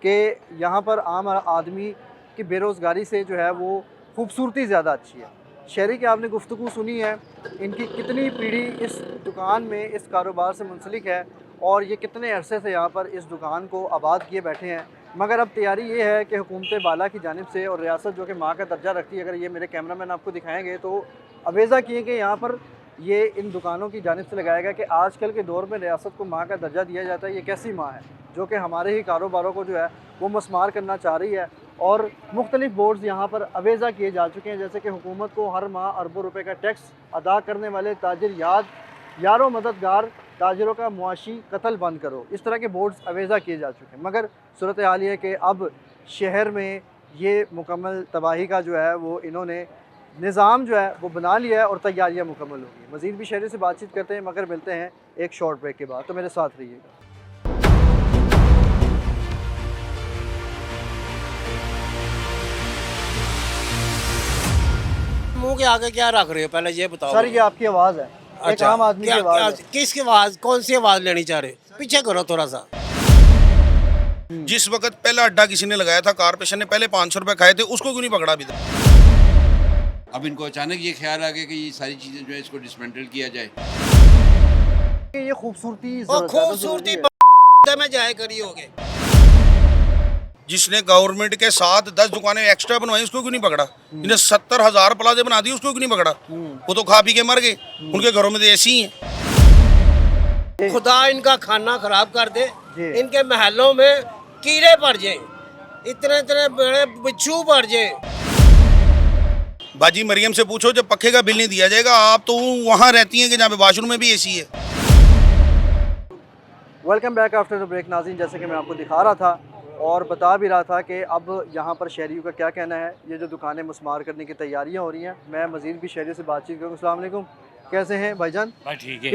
S2: कि यहाँ पर आम आदमी की बेरोज़गारी से जो है वो खूबसूरती ज़्यादा अच्छी है। शहरी की आपने गुफ्तगू सुनी है, इनकी कितनी पीढ़ी इस दुकान में, इस कारोबार से मुंसलिक है और ये कितने अरसे से यहाँ पर इस दुकान को आबाद किए बैठे हैं। मगर अब तैयारी ये है कि हुकूमत बाला की जानिब से और रियासत जो कि माँ का दर्जा रखती है, अगर ये मेरे कैमरामैन आपको दिखाएंगे तो अवेज़ा किए कि यहाँ पर ये इन दुकानों की जानिब से लगाया गया कि आजकल के दौर में रियासत को माँ का दर्जा दिया जाता है। ये कैसी माँ है जो कि हमारे ही कारोबारों को जो है वो मस्मार करना चाह रही है और मुख्तलिफ बोर्ड्स यहाँ पर अवेज़ा किए जा चुके हैं, जैसे कि हुकूमत को हर माह अरबों रुपए का टैक्स अदा करने वाले ताजिर यारों मददगार ताजिरों का मुआशी कत्ल बंद करो, इस तरह के बोर्ड्स अवेज़ा किए जा चुके हैं। मगर सूरत हाल ये है कि अब शहर में ये मुकम्मल तबाही का जो है वो इन्होंने निज़ाम जो है वो बना लिया है और तैयारियाँ मुकम्मल होगी। मज़ीद भी शहरी से बातचीत करते हैं, मगर मिलते हैं एक शॉर्ट ब्रेक के बाद, तो मेरे साथ रहिएगा।
S1: मुंह के आगे क्या रख रहे हो, पहले ये बताओ
S2: सर। ये आपकी आवाज़ है, एक आम आदमी की आवाज़ है।
S1: किसकी आवाज़, कौन सी आवाज़ लेनी चाह रहे? पीछे करो थोड़ा सा।
S3: जिस वक्त पहला अड्डा किसी ने लगाया था, कारपोरेशन ने पहले 500 रुपए खाए थे, उसको क्यों नहीं पकड़ा अभी तक?
S4: अब इनको अचानक ये ख्याल आ गया कि ये सारी चीज़ें जो है इसको डिसमेंटल किया जाए।
S2: ये खूबसूरती
S1: में जाए करी होगे।
S3: जिसने गवर्नमेंट के साथ 10 दुकानें एक्स्ट्रा बनवाई, उसको क्यों नहीं पकड़ा? इन्हें 70,000 प्लाजे बना दी, उसको क्यों नहीं पकड़ा? वो तो खा पी के मर गए, उनके घरों में तो ऐसी ही है।
S1: खुदा इनका खाना खराब कर दे, इनके महलों में कीड़े पड़ जाए, इतने इतने बड़े बिच्छू पड़ जाए।
S3: बाजी मरियम से पूछो, जब पक्के का बिल नहीं दिया जाएगा, आप तो वहाँ रहती हैं कि जहाँ पे वाशरूम में भी एसी है।
S2: Welcome back after the break. नाज़रीन, जैसे कि मैं आपको दिखा रहा था और बता भी रहा था कि अब यहाँ पर शहरियों का क्या कहना है, ये जो दुकानें मुस्मार करने की तैयारियाँ हो रही हैं। मैं मज़ीद भी शहरियों से बातचीत करूँगा। अस्सलाम वालेकुम, कैसे हैं भाईजान?
S14: ठीक है।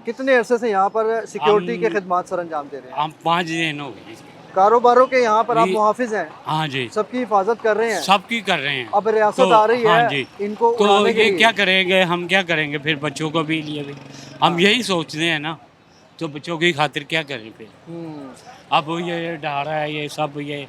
S2: कितने अरसे से यहाँ पर सिक्योरिटी के खिदमात सर अंजाम दे रहे हैं?
S14: हम 5 दिन हो गए।
S2: कारोबारों के यहाँ पर आप मुहाफिज हैं?
S14: हाँ जी,
S2: सबकी हिफाजत कर रहे हैं?
S14: सबकी कर रहे हैं।
S2: अब रियासत आ रही है,
S14: हाँ जी,
S2: इनको
S14: तो ये क्या करेंगे, हम क्या करेंगे फिर बच्चों को भी लिए भी हम यही सोचते हैं ना, तो बच्चों की खातिर क्या करें फिर। अब ये डरा है, ये सब ये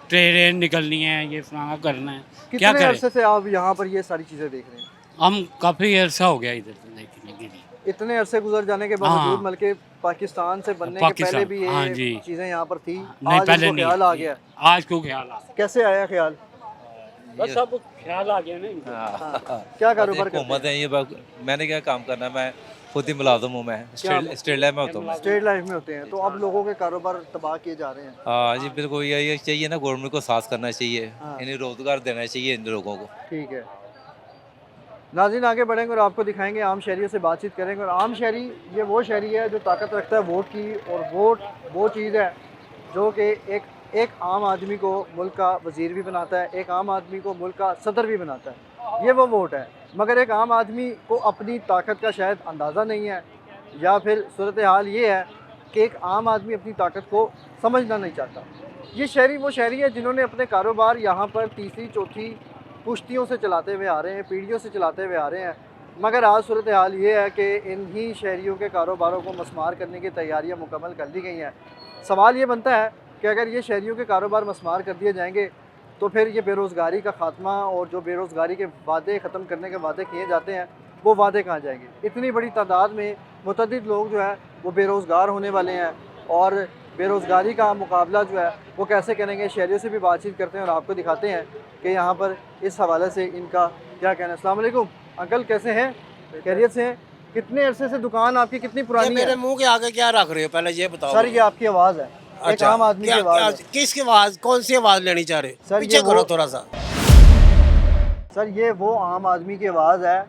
S14: ट्रेन निकलनी है, ये फलाना करना है, क्या करें।
S2: अरसे से आप यहाँ पर ये सारी चीज़ें देख रहे हैं?
S14: हम काफ़ी अरसा हो गया इधर देखने के लिए।
S2: इतने अरसे गुजर जाने के बावजूद, बल्कि पाकिस्तान से बनने के पहले भी ये चीज़ें यहाँ पर थी,
S14: नहीं पहले नहीं,
S2: ख्याल आ गया।
S14: आज को ख्याल आ गया।
S2: कैसे आया ख्याल?
S14: बस सब ख्याल आ गया नहीं।
S2: क्या कारोबार
S15: करते हैं? ये मैंने क्या काम करना है, मैं खुद ही मुलाजिम हूँ, मैं स्टेट लाइफ में होता हूँ।
S2: स्टेट लाइफ में होते हैं, तो अब लोगों के कारोबार तबाह किए जा रहे हैं।
S15: हाँ जी, बिल्कुल यही चाहिए ना, गवर्नमेंट को साथ करना चाहिए, इन्हें रोजगार देना चाहिए इन लोगों को।
S2: ठीक है नाज़रीन, आगे बढ़ेंगे और आपको दिखाएंगे, आम शहरियों से बातचीत करेंगे। और आम शहरी ये वो शहरी है जो ताकत रखता है वोट की, और वोट वो चीज़ है जो कि एक आम आदमी को मुल्क का वज़ीर भी बनाता है, एक आम आदमी को मुल्क का सदर भी बनाता है। ये वो वोट है। मगर एक आम आदमी को अपनी ताकत का शायद अंदाज़ा नहीं है, या फिर सूरत हाल ये है कि एक आम आदमी अपनी ताकत को समझना नहीं चाहता। ये शहरी वो शहरी है जिन्होंने अपने कारोबार यहाँ पर तीसरी चौथी पुश्तियों से चलाते हुए आ रहे हैं, पीढ़ियों से चलाते हुए आ रहे हैं, मगर आज सूरत हाल ये है कि इन्हीं शहरियों के कारोबारों को मस्मार करने की तैयारियां मुकम्मल कर दी गई हैं। सवाल ये बनता है कि अगर ये शहरियों के कारोबार मस्मार कर दिए जाएंगे तो फिर ये बेरोज़गारी का ख़ात्मा और जो बेरोज़गारी के वादे ख़त्म करने के वादे किए जाते हैं वो वादे कहाँ जाएंगे। इतनी बड़ी तादाद में मुतअद्दिद लोग जो है वो बेरोज़गार होने वाले हैं और बेरोज़गारी का मुकाबला जो है वो कैसे करेंगे। शहरियों से भी बातचीत करते हैं और आपको दिखाते हैं कि यहाँ पर इस हवाले से इनका क्या कहना है। अस्सलाम वालेकुम अंकल, कैसे हैं? खैरियत से हैं? कितने अरसे से दुकान आपकी कितनी पुरानी है?
S1: मेरे मुंह के आगे क्या रख रहे हो पहले ये बताओ।
S2: सर ये आपकी आवाज़ है, एक आम आदमी की आवाज़ है।
S1: किसकी आवाज़, कौन सी आवाज़ लेनी चाह रहे?
S2: सर
S1: पीछे करो थोड़ा सा।
S2: सर ये वो आम आदमी की आवाज़ है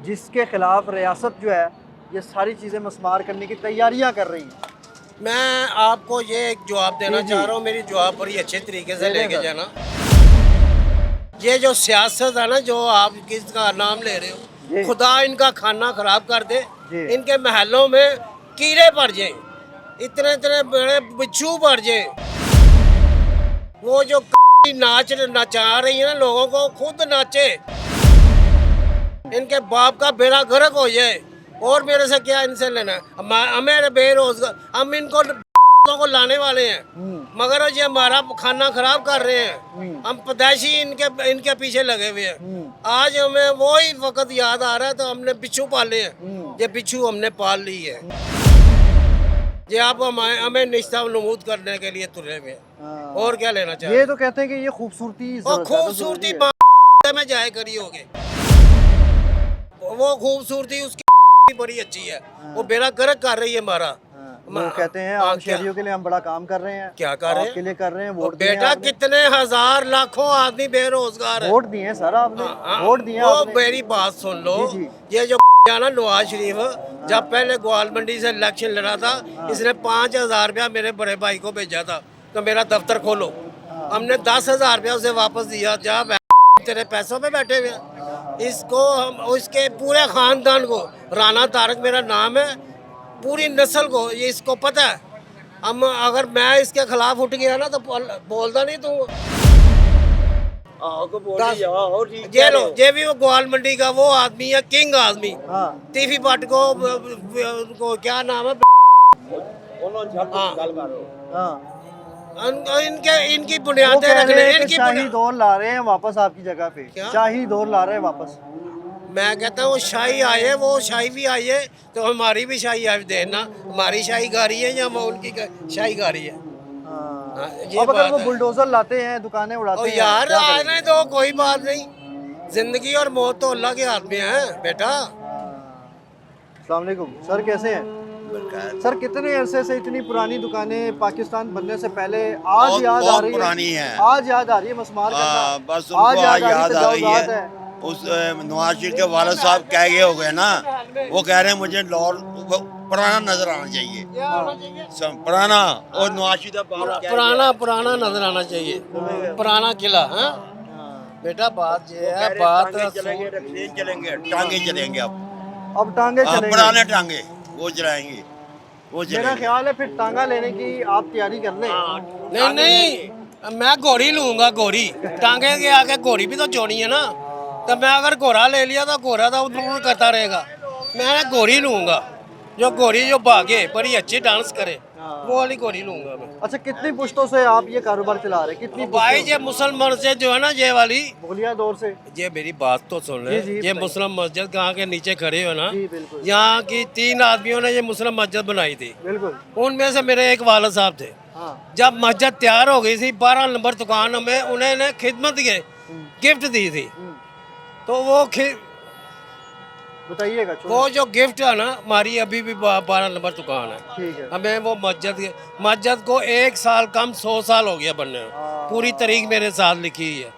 S2: जिसके खिलाफ रियासत जो है ये सारी चीज़ें मस्मार करने की तैयारियां कर रही है।
S1: मैं आपको ये एक जवाब देना चाह रहा हूँ, मेरी जवाब बड़ी अच्छे तरीके से लेके जाना। ये जो सियासत है ना, जो आप किसका नाम ले रहे हो, खुदा इनका खाना खराब कर दे, इनके महलों में कीड़े पड़ जाए, इतने इतने बड़े बिच्छू पड़ जाए। वो जो नाच नचा रही है ना लोगों को, खुद नाचे, इनके बाप का बेड़ा गर्क हो जाए। और मेरे से क्या इनसे लेना है? हमें बेरोजगार, हम इनको को लाने वाले हैं मगर ये हमारा खाना खराब कर रहे हैं। हम पैदाइशी इनके पीछे लगे हुए हैं। आज हमें वो ही वक्त याद आ रहा है तो हमने बिच्छू पाले हैं। ये बिच्छू हमने पाल ली है। ये आप हमें निस्ता नमूद करने के लिए तुले हुए हैं। और क्या लेना चाहिए?
S2: ये तो कहते हैं कि ये खूबसूरती
S1: खूबसूरती में जाए करी होगी। वो खूबसूरती उसकी बड़ी अच्छी है, वो बेड़ा गर्क कर रही है हमारा।
S2: वो कहते हैं आम शहरियों के लिए हम बड़ा काम कर रहे हैं।
S1: क्या कर रहे हैं?
S2: आपके लिए कर रहे हैं। वोट
S1: बेटा कितने हजार लाखों आदमी बेरोजगार है।
S2: वोट दिए सर आपने, वोट दिए
S1: वो
S2: आपने।
S1: मेरी बात सुन लो। ये जो ना नवाज शरीफ जब पहले ग्वाल मंडी से इलेक्शन लड़ा था, इसने 5,000 रुपया मेरे बड़े भाई को भेजा था तो मेरा दफ्तर खोलो। हमने 10,000 रुपया उसे वापस दिया। जब तेरे पैसों पे बैठे हुए इसको, हम उसके पूरे खानदान को, राना तारक मेरा नाम है, पूरी नस्ल को ये इसको पता है। हम अगर मैं इसके खिलाफ उठ गया ना तो बोलता नहीं तू। ये लो, ये भी वो ग्वाल मंडी का वो आदमी है, किंग आदमी। टीफी भट्ट को क्या नाम है, इनकी बुनियादें रखने, इनकी
S2: शाही दौर ला रहे हैं वापस आपकी जगह पे। शाही दौर ला रहे हैं वापस।
S1: मैं कहता हूँ शाही आए, वो शाही भी आई है तो हमारी भी शाही आई देना। हमारी शाही गाड़ी है या उनकी शाही गाड़ी है।
S2: अब अगर वो बुलडोजर लाते हैं, दुकानें उड़ाते हैं,
S1: यार आने तो कोई बात नहीं। जिंदगी और मौत तो अल्लाह के हाथ में है बेटा।
S2: अस्सलाम वालेकुम सर, कैसे हैं? सर कितने अरसे से इतनी पुरानी दुकानें पाकिस्तान बनने से पहले आज याद आ रही है?
S16: पुरानी है,
S2: आज याद आ रही है मस्मार करना।
S16: बस आज याद आ रही है। उस नवाज शरीफ के वालिद साहब कह गए हो गए ना, वो कह रहे हैं मुझे लाहौर पुराना नजर आना चाहिए। पुराना और नवाज शरीफ
S1: पुराना नजर आना चाहिए, पुराना किला। हाँ बेटा बात ये है, बात
S16: चलेंगे टांगे चलेंगे
S2: अब टांगे चलेंगे,
S16: पुराने टांगे वो चलाएंगे।
S2: मेरा ख्याल है फिर टांगा लेने की आप तैयारी कर लें।
S1: नहीं, मैं घोड़ी लूंगा। घोड़ी टांगे के आगे घोड़ी भी तो चोनी है ना। तो मैं अगर घोड़ा ले लिया तो घोड़ा तो उड़ करता रहेगा। मैं घोड़ी लूंगा, जो घोड़ी जो भागे, बड़ी अच्छी डांस करे, वो वाली घोड़ी लूंगा मैं।
S2: अच्छा, कितनी पुश्तों से आप ये कारोबार चला रहे हैं? कितनी
S1: भाई ये मुसलमान से जो है ना, ये वाली
S2: मुगलिया दौर से।
S1: ये मेरी बात तो सुन ले। ये मुस्लिम मस्जिद गाँव के नीचे खड़े हो ना,
S2: बिल्कुल।
S1: यहाँ की 3 आदमियों ने ये मुस्लिम मस्जिद बनाई थी।
S2: बिल्कुल।
S1: उनमें से मेरे एक वालिद साहब थे। जब मस्जिद तैयार हो गई थी, 12 नंबर दुकान में उन्होंने खिदमत के गिफ्ट दी थी। तो वो
S2: बताइएगा,
S1: वो जो गिफ्ट है ना, हमारी अभी भी 12 नंबर दुकान है।
S2: ठीक है।
S1: हमें वो मस्जिद को 1 साल कम 100 साल हो गया बनने में। पूरी तारीख मेरे साथ लिखी हुई है।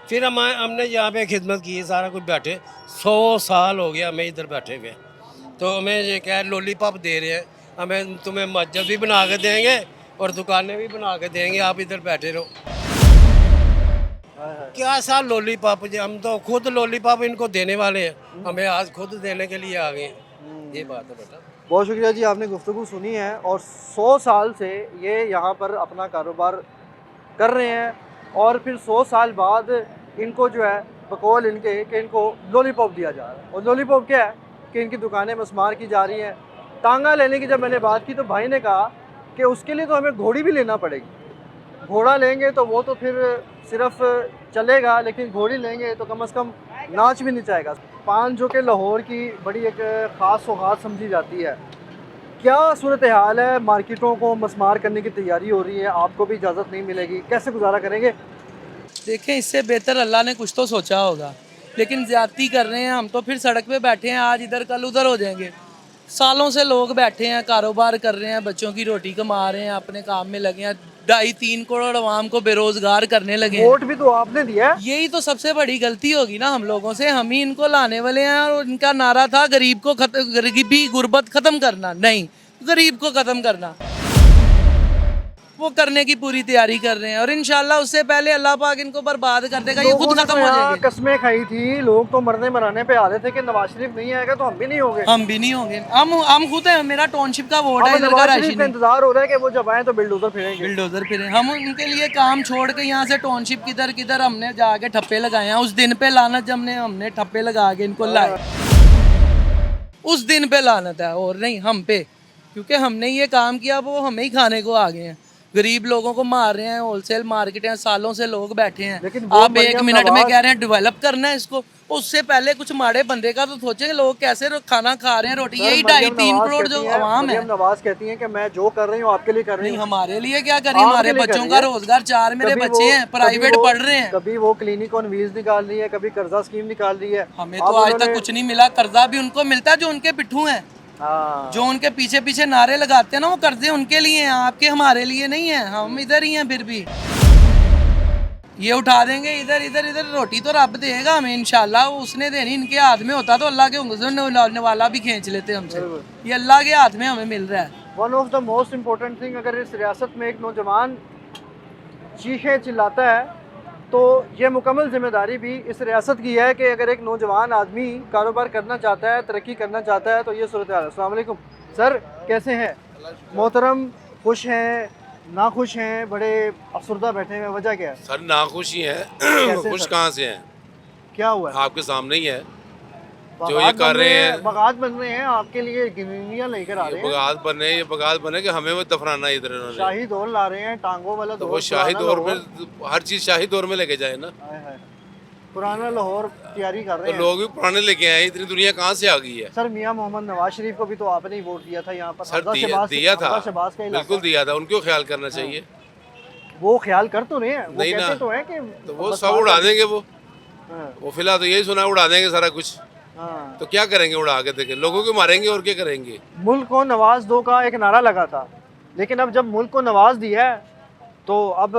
S1: फिर हमने यहाँ पे खिदमत की है, सारा कुछ बैठे 100 साल हो गया हमें इधर बैठे हुए। तो हमें ये क्या लॉलीपॉप दे रहे हैं, हमें तुम्हें मस्जिद भी बना के देंगे और दुकानें भी बना के देंगे, आप इधर बैठे रहो। क्या सा लॉलीपॉप, हम तो खुद लॉलीपॉप इनको देने वाले हैं, हमें आज खुद देने के लिए आ गए हैं। ये बात है बेटा।
S2: बहुत शुक्रिया जी, आपने गुफ्तगू सुनी है। और 100 साल से ये यहाँ पर अपना कारोबार कर रहे हैं और फिर 100 साल बाद इनको जो है बकौल इनके कि इनको लॉलीपॉप दिया जा रहा है। और लॉलीपॉप क्या है कि इनकी दुकानें मस्मार की जा रही हैं। टांगा लेने की जब मैंने बात की तो भाई ने कहा कि उसके लिए तो हमें घोड़ी भी लेना पड़ेगी। घोड़ा लेंगे तो वो तो फिर सिर्फ चलेगा, लेकिन घोड़ी लेंगे तो कम से कम नाच भी नहीं चाहेगा। पान जो कि लाहौर की बड़ी एक ख़ास सौगात समझी जाती है। क्या सूरत हाल है? मार्केटों को मस्मार करने की तैयारी हो रही है, आपको भी इजाज़त नहीं मिलेगी, कैसे गुजारा करेंगे?
S17: देखें, इससे बेहतर अल्लाह ने कुछ तो सोचा होगा, लेकिन ज़्यादती कर रहे हैं हम तो। फिर सड़क पे बैठे हैं, आज इधर कल उधर हो जाएंगे। सालों से लोग बैठे हैं, कारोबार कर रहे हैं, बच्चों की रोटी कमा रहे हैं, अपने काम में लगे हैं। 2.5-3 करोड़ आवाम को बेरोजगार करने लगे हैं।
S2: वोट भी तो आपने दिया है।
S17: यही तो सबसे बड़ी गलती होगी ना हम लोगों से। हम ही इनको लाने वाले हैं। और इनका नारा था गरीबी गुर्बत खत्म करना, नहीं, गरीब को खत्म करना। वो करने की पूरी तैयारी कर रहे हैं और इंशाल्लाह उससे पहले अल्लाह पाक इनको बर्बाद कर देगा। ये खुद खत्म हो जाएंगे।
S2: कसमें खाई थी, लोग तो मरने मराने पे आ रहे थे कि नवाज शरीफ नहीं आएगा तो हम भी नहीं होंगे।
S17: हम भी नहीं होंगे। हम खुद है, मेरा टाउनशिप का वोट है।
S2: नवाज शरीफ का इंतजार हो रहा है कि वो जब आए तो बिल्डोजर फिरेंगे।
S17: बिल्डोजर फिरे। हम उनके लिए काम छोड़ के यहाँ से टाउनशिप किधर किधर हमने जाके ठप्पे लगाए हैं। उस दिन पे लानत जब हमने ठप्पे लगा के इनको लाए, उस दिन पे लानत है और नहीं हम पे, क्योंकि हमने ये काम किया, वो हमें ही खाने को आ गए हैं। गरीब लोगों को मार रहे हैं, होलसेल मार्केट है, सालों से लोग बैठे हैं। आप 1 मिनट में कह रहे हैं डेवलप करना है इसको। उससे पहले कुछ माड़े बंदे का तो सोचेंगे लोग कैसे खाना खा रहे हैं, रोटी। यही 2.5-3 करोड़ जो आवाम है।
S2: नवाज कहती है कि मैं जो कर रही हूँ आपके लिए कर रही हूँ।
S17: हमारे लिए क्या कर रही है? हमारे बच्चों का रोजगार। 4 मेरे बच्चे हैं, प्राइवेट पढ़ रहे हैं।
S2: कभी वो क्लिनिक ऑन व्हील्स निकाल रही है, कभी कर्जा स्कीम निकाल रही है।
S17: हमें तो आज तक कुछ नहीं मिला। कर्जा भी उनको मिलता है जो उनके पिट्ठू हैं, जो उनके पीछे पीछे नारे लगाते हैं ना, वो कर्जे उनके लिए हैं, आपके हमारे लिए नहीं है। हम इधर ही हैं। फिर भी ये उठा देंगे इधर इधर इधर। रोटी तो रब देगा हमें इंशाल्लाह। उसने देनी, इनके हाथ में होता तो अल्लाह के होंगे वाला भी खींच लेते हमसे। ये अल्लाह के हाथ में हमें मिल रहा है।
S2: One of the most important thing, अगर इस रियासत में एक नौजवान चीखे चिल्लाता है तो ये मुकम्मल जिम्मेदारी भी इस रियासत की है कि अगर एक नौजवान आदमी कारोबार करना चाहता है, तरक्की करना चाहता है तो ये सूरत हाल है। अस्सलाम वालेकुम सर, कैसे हैं? मोहतरम, खुश हैं, नाखुश हैं, बड़े अफसरदा बैठे हैं, वजह क्या है?
S3: सर नाखुश ही हैं। खुश कहाँ से हैं?
S2: क्या हुआ है?
S3: आपके सामने ही है जो ये कर रहे हैं।
S2: बगात बन रहे हैं, आपके लिए गिनियाँ लेकर आ रहे हैं।
S3: बगात बने कि हमें वो दफनाना इधर इन्होंने।
S2: शाही दौर ला रहे हैं, टांगों वाला
S3: तो वो शाही दौर में, हर चीज शाही दौर में लेके जाए ना।
S2: पुराना लाहौर तैयारी कर रहे हैं।
S3: लोग भी पुराने लेके आए। इतनी दुनिया कहाँ से आ गई है?
S2: सर मियां मोहम्मद नवाज शरीफ को भी तो आपने ही वोट दिया था यहाँ पर।
S3: सर दिया था, बिल्कुल दिया था। उनको ख्याल करना चाहिए।
S2: वो ख्याल कर तो रहे हैं, वो
S3: नहीं
S2: कहते तो हैं कि
S3: तो वो सब उड़ा देंगे। वो फिलहाल तो यही सुना उड़ा देंगे सारा कुछ। तो क्या करेंगे उड़ा के? देखें, लोगों को मारेंगे और क्या करेंगे?
S2: मुल्क को नवाज दो का एक नारा लगा था, लेकिन अब जब मुल्क को नवाज दिया है तो अब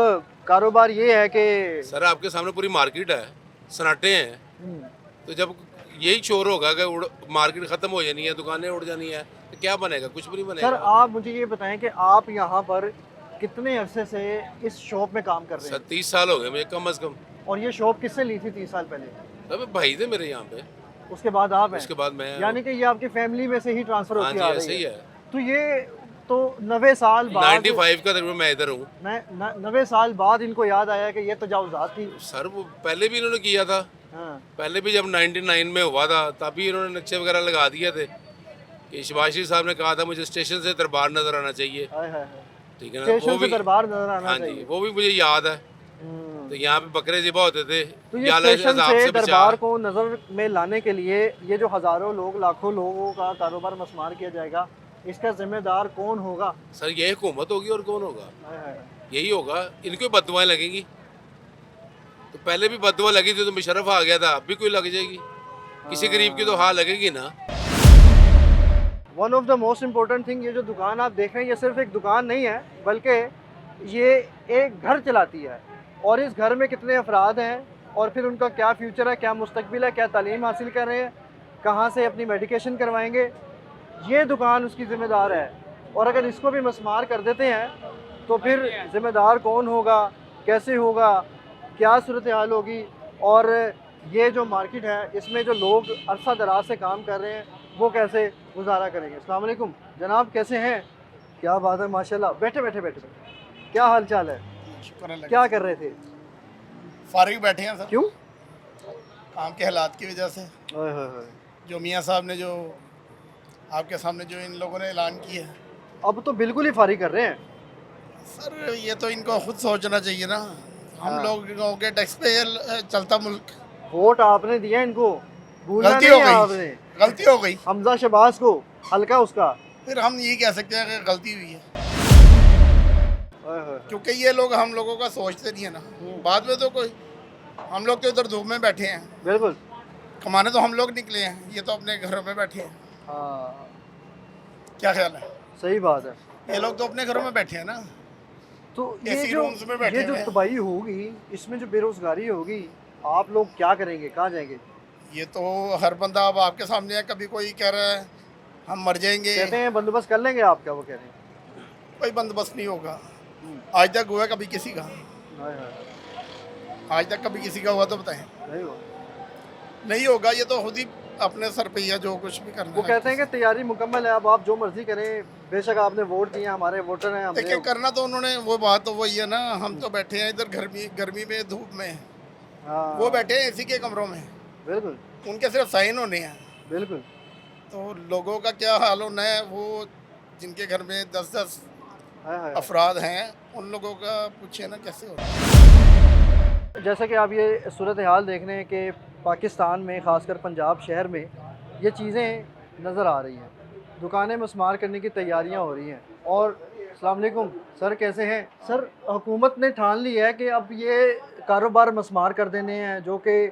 S2: कारोबार ये है कि
S3: सर आपके सामने पूरी मार्केट है, सन्नाटे हैं। तो जब यही शोर होगा कि मार्केट खत्म हो जानी है, दुकानें उड़ जानी है, तो क्या बनेगा? कुछ भी नहीं बनेगा।
S2: सर आप मुझे ये बताएं कि आप यहाँ पर कितने अरसे से इस शॉप में काम कर रहे हैं?
S3: सर 30 साल हो गए मुझे कम से कम।
S2: और ये शॉप किससे ली थी 30 साल पहले?
S3: सर भाई थे मेरे यहाँ पे।
S2: उसके बाद आप हैं?
S3: उसके बाद मैं।
S2: यानी कि ये आपकी फैमिली में से ही ट्रांसफर होती आ रही है।
S3: है।
S2: तो ये तो 90 साल बाद
S3: 95 का तकरीबन मैं इधर हूँ।
S2: 90 साल बाद इनको याद आया कि ये तजावुज़ात थी।
S3: सर वो पहले भी इन्होंने किया था। पहले भी जब 99 में हुआ था तभी इन्होंने नक्शे वगैरह लगा दिए थे कि शहबाज शरीफ साहब ने कहा था मुझे स्टेशन से दरबार नजर आना चाहिए। ठीक है ना, वो भी
S2: दरबार नजर आना
S3: हाँ जी, वो भी मुझे याद है। तो यहाँ पे बकरे ज़िबा होते थे।
S2: तो ये स्टेशन से दरबार को नजर में लाने के लिए ये जो हजारों लोग, लाखों लोगों का कारोबार मस्मार किया जाएगा, इसका जिम्मेदार कौन होगा?
S3: सर ये हुकूमत होगी और कौन होगा? यही होगा। इनको बददुआएं लगेंगी। तो पहले भी बददुआ लगी थी तो मुशर्रफ आ गया था, अब भी कोई लग जाएगी। किसी गरीब की तो हाँ लगेगी ना।
S2: One of the most important thing, ये जो दुकान आप देख रहे हैं ये सिर्फ एक दुकान नहीं है, बल्कि ये एक घर चलाती है। और इस घर में कितने अफराद हैं और फिर उनका क्या फ्यूचर है, क्या मुस्तकबिल है, क्या तालीम हासिल कर रहे हैं, कहाँ से अपनी मेडिकेशन करवाएंगे, ये दुकान उसकी ज़िम्मेदार है। और अगर इसको भी मस्मार कर देते हैं तो फिर ज़िम्मेदार कौन होगा, कैसे होगा, क्या सूरत हाल होगी? और ये जो मार्केट है इसमें जो लोग अरसा दराज से काम कर रहे हैं वो कैसे गुजारा करेंगे? अस्सलाम वालेकुम जनाब, कैसे हैं? क्या बात है, माशाल्लाह। बैठे बैठे बैठे बैठे। क्या हाल चाल है? क्या कर रहे थे?
S16: फारिग बैठे हैं सर।
S2: क्यों?
S11: काम के हालात की वजह से।
S2: ओए होए होए।
S11: जो मियाँ साहब ने जो आपके सामने जो इन लोगों ने ऐलान किया,
S2: अब तो बिल्कुल ही फारिग कर रहे हैं
S11: सर ये तो इनको खुद सोचना चाहिए ना। हम लोगों के टैक्स पे चलता मुल्क।
S2: वोट आपने दिया इनको, भूलना
S11: गलती
S2: नहीं
S11: हो
S2: है
S11: गई।
S2: आपने।
S11: गलती हो गई।
S2: हमजा शहबाज को हल्का उसका।
S11: फिर हम यही कह सकते हैं कि गलती हुई है,
S2: ओए होए।
S11: क्योंकि ये लोग हम लोगों का सोचते नहीं है ना। बाद में तो कोई, हम लोग तो इधर धूप में बैठे हैं,
S2: बिल्कुल
S11: कमाने तो हम लोग निकले हैं, ये तो अपने घरों में बैठे हैं।
S2: हाँ
S11: क्या ख्याल है?
S2: सही बात है।
S11: ये लोग तो अपने घरों में बैठे हैं ना।
S2: तो ये
S11: एसी
S2: जो
S11: रूम्स में बैठे
S2: ये जो
S11: हुए हैं।
S2: तबाही होगी, इसमें जो बेरोजगारी होगी, आप लोग क्या करेंगे, कहाँ जाएंगे?
S11: ये तो हर बंदा अब आपके सामने है। कभी कोई कह रहा है हम मर जाएंगे,
S2: कहते हैं बंदोबस्त कर लेंगे आप, क्या वो कह रहे हैं?
S11: कोई बंदोबस्त नहीं होगा। आज तक हुआ कभी किसी का?
S2: हाय हाय।
S11: आज तक कभी किसी का हुआ तो बताएं।
S2: नहीं हुआ।
S11: नहीं होगा। ये तो खुद ही अपने सर पे ही है, जो कुछ भी करना
S2: वो
S11: है।
S2: कहते हैं कि तैयारी मुकम्मल है, अब आप जो मर्जी करें, बेशक आपने वोट दिए, हमारे वोटर हैं,
S11: देखिए
S2: हमने
S11: करना तो उन्होंने, वो बात तो वही है ना। हम तो बैठे हैं इधर गर्मी में, धूप में।
S2: हाँ
S11: वो बैठे हैं एसी के कमरों में,
S2: बिल्कुल
S11: उनके सिर्फ साइन होने हैं।
S2: बिल्कुल।
S11: तो लोगों का क्या हाल होना है, वो जिनके घर में 10-10
S2: हाय हाय।
S11: अफराद हैं, उन लोगों का पूछे ना कैसे हो।
S2: जैसा कि आप ये सूरत हाल देख रहे हैं कि पाकिस्तान में, ख़ासकर पंजाब शहर में, ये चीज़ें नज़र आ रही हैं। दुकानें मस्मार करने की तैयारियां हो रही हैं। और अस्सलाम वालेकुम सर, कैसे हैं सर? हुकूमत ने ठान लिया है कि अब ये कारोबार मस्मार कर देने हैं, जो कि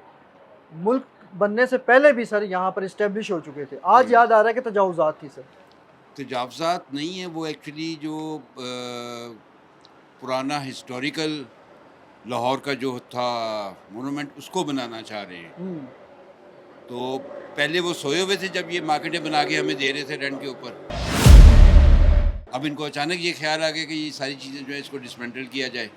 S2: मुल्क बनने से पहले भी सर यहाँ पर इस्टेब्लिश हो चुके थे। आज याद आ रहा है कि तजावुज़ात थी सर।
S4: तजावज़ात नहीं है, वो एक्चुअली जो पुराना हिस्टोरिकल लाहौर का जो था मोनूमेंट, उसको बनाना चाह रहे हैं। तो पहले वो सोए हुए थे जब ये मार्केटें बना के हमें दे रहे थे रेंट के ऊपर। अब इनको अचानक ये ख्याल आ गया कि ये सारी चीज़ें जो है इसको डिसमेंटल किया जाए।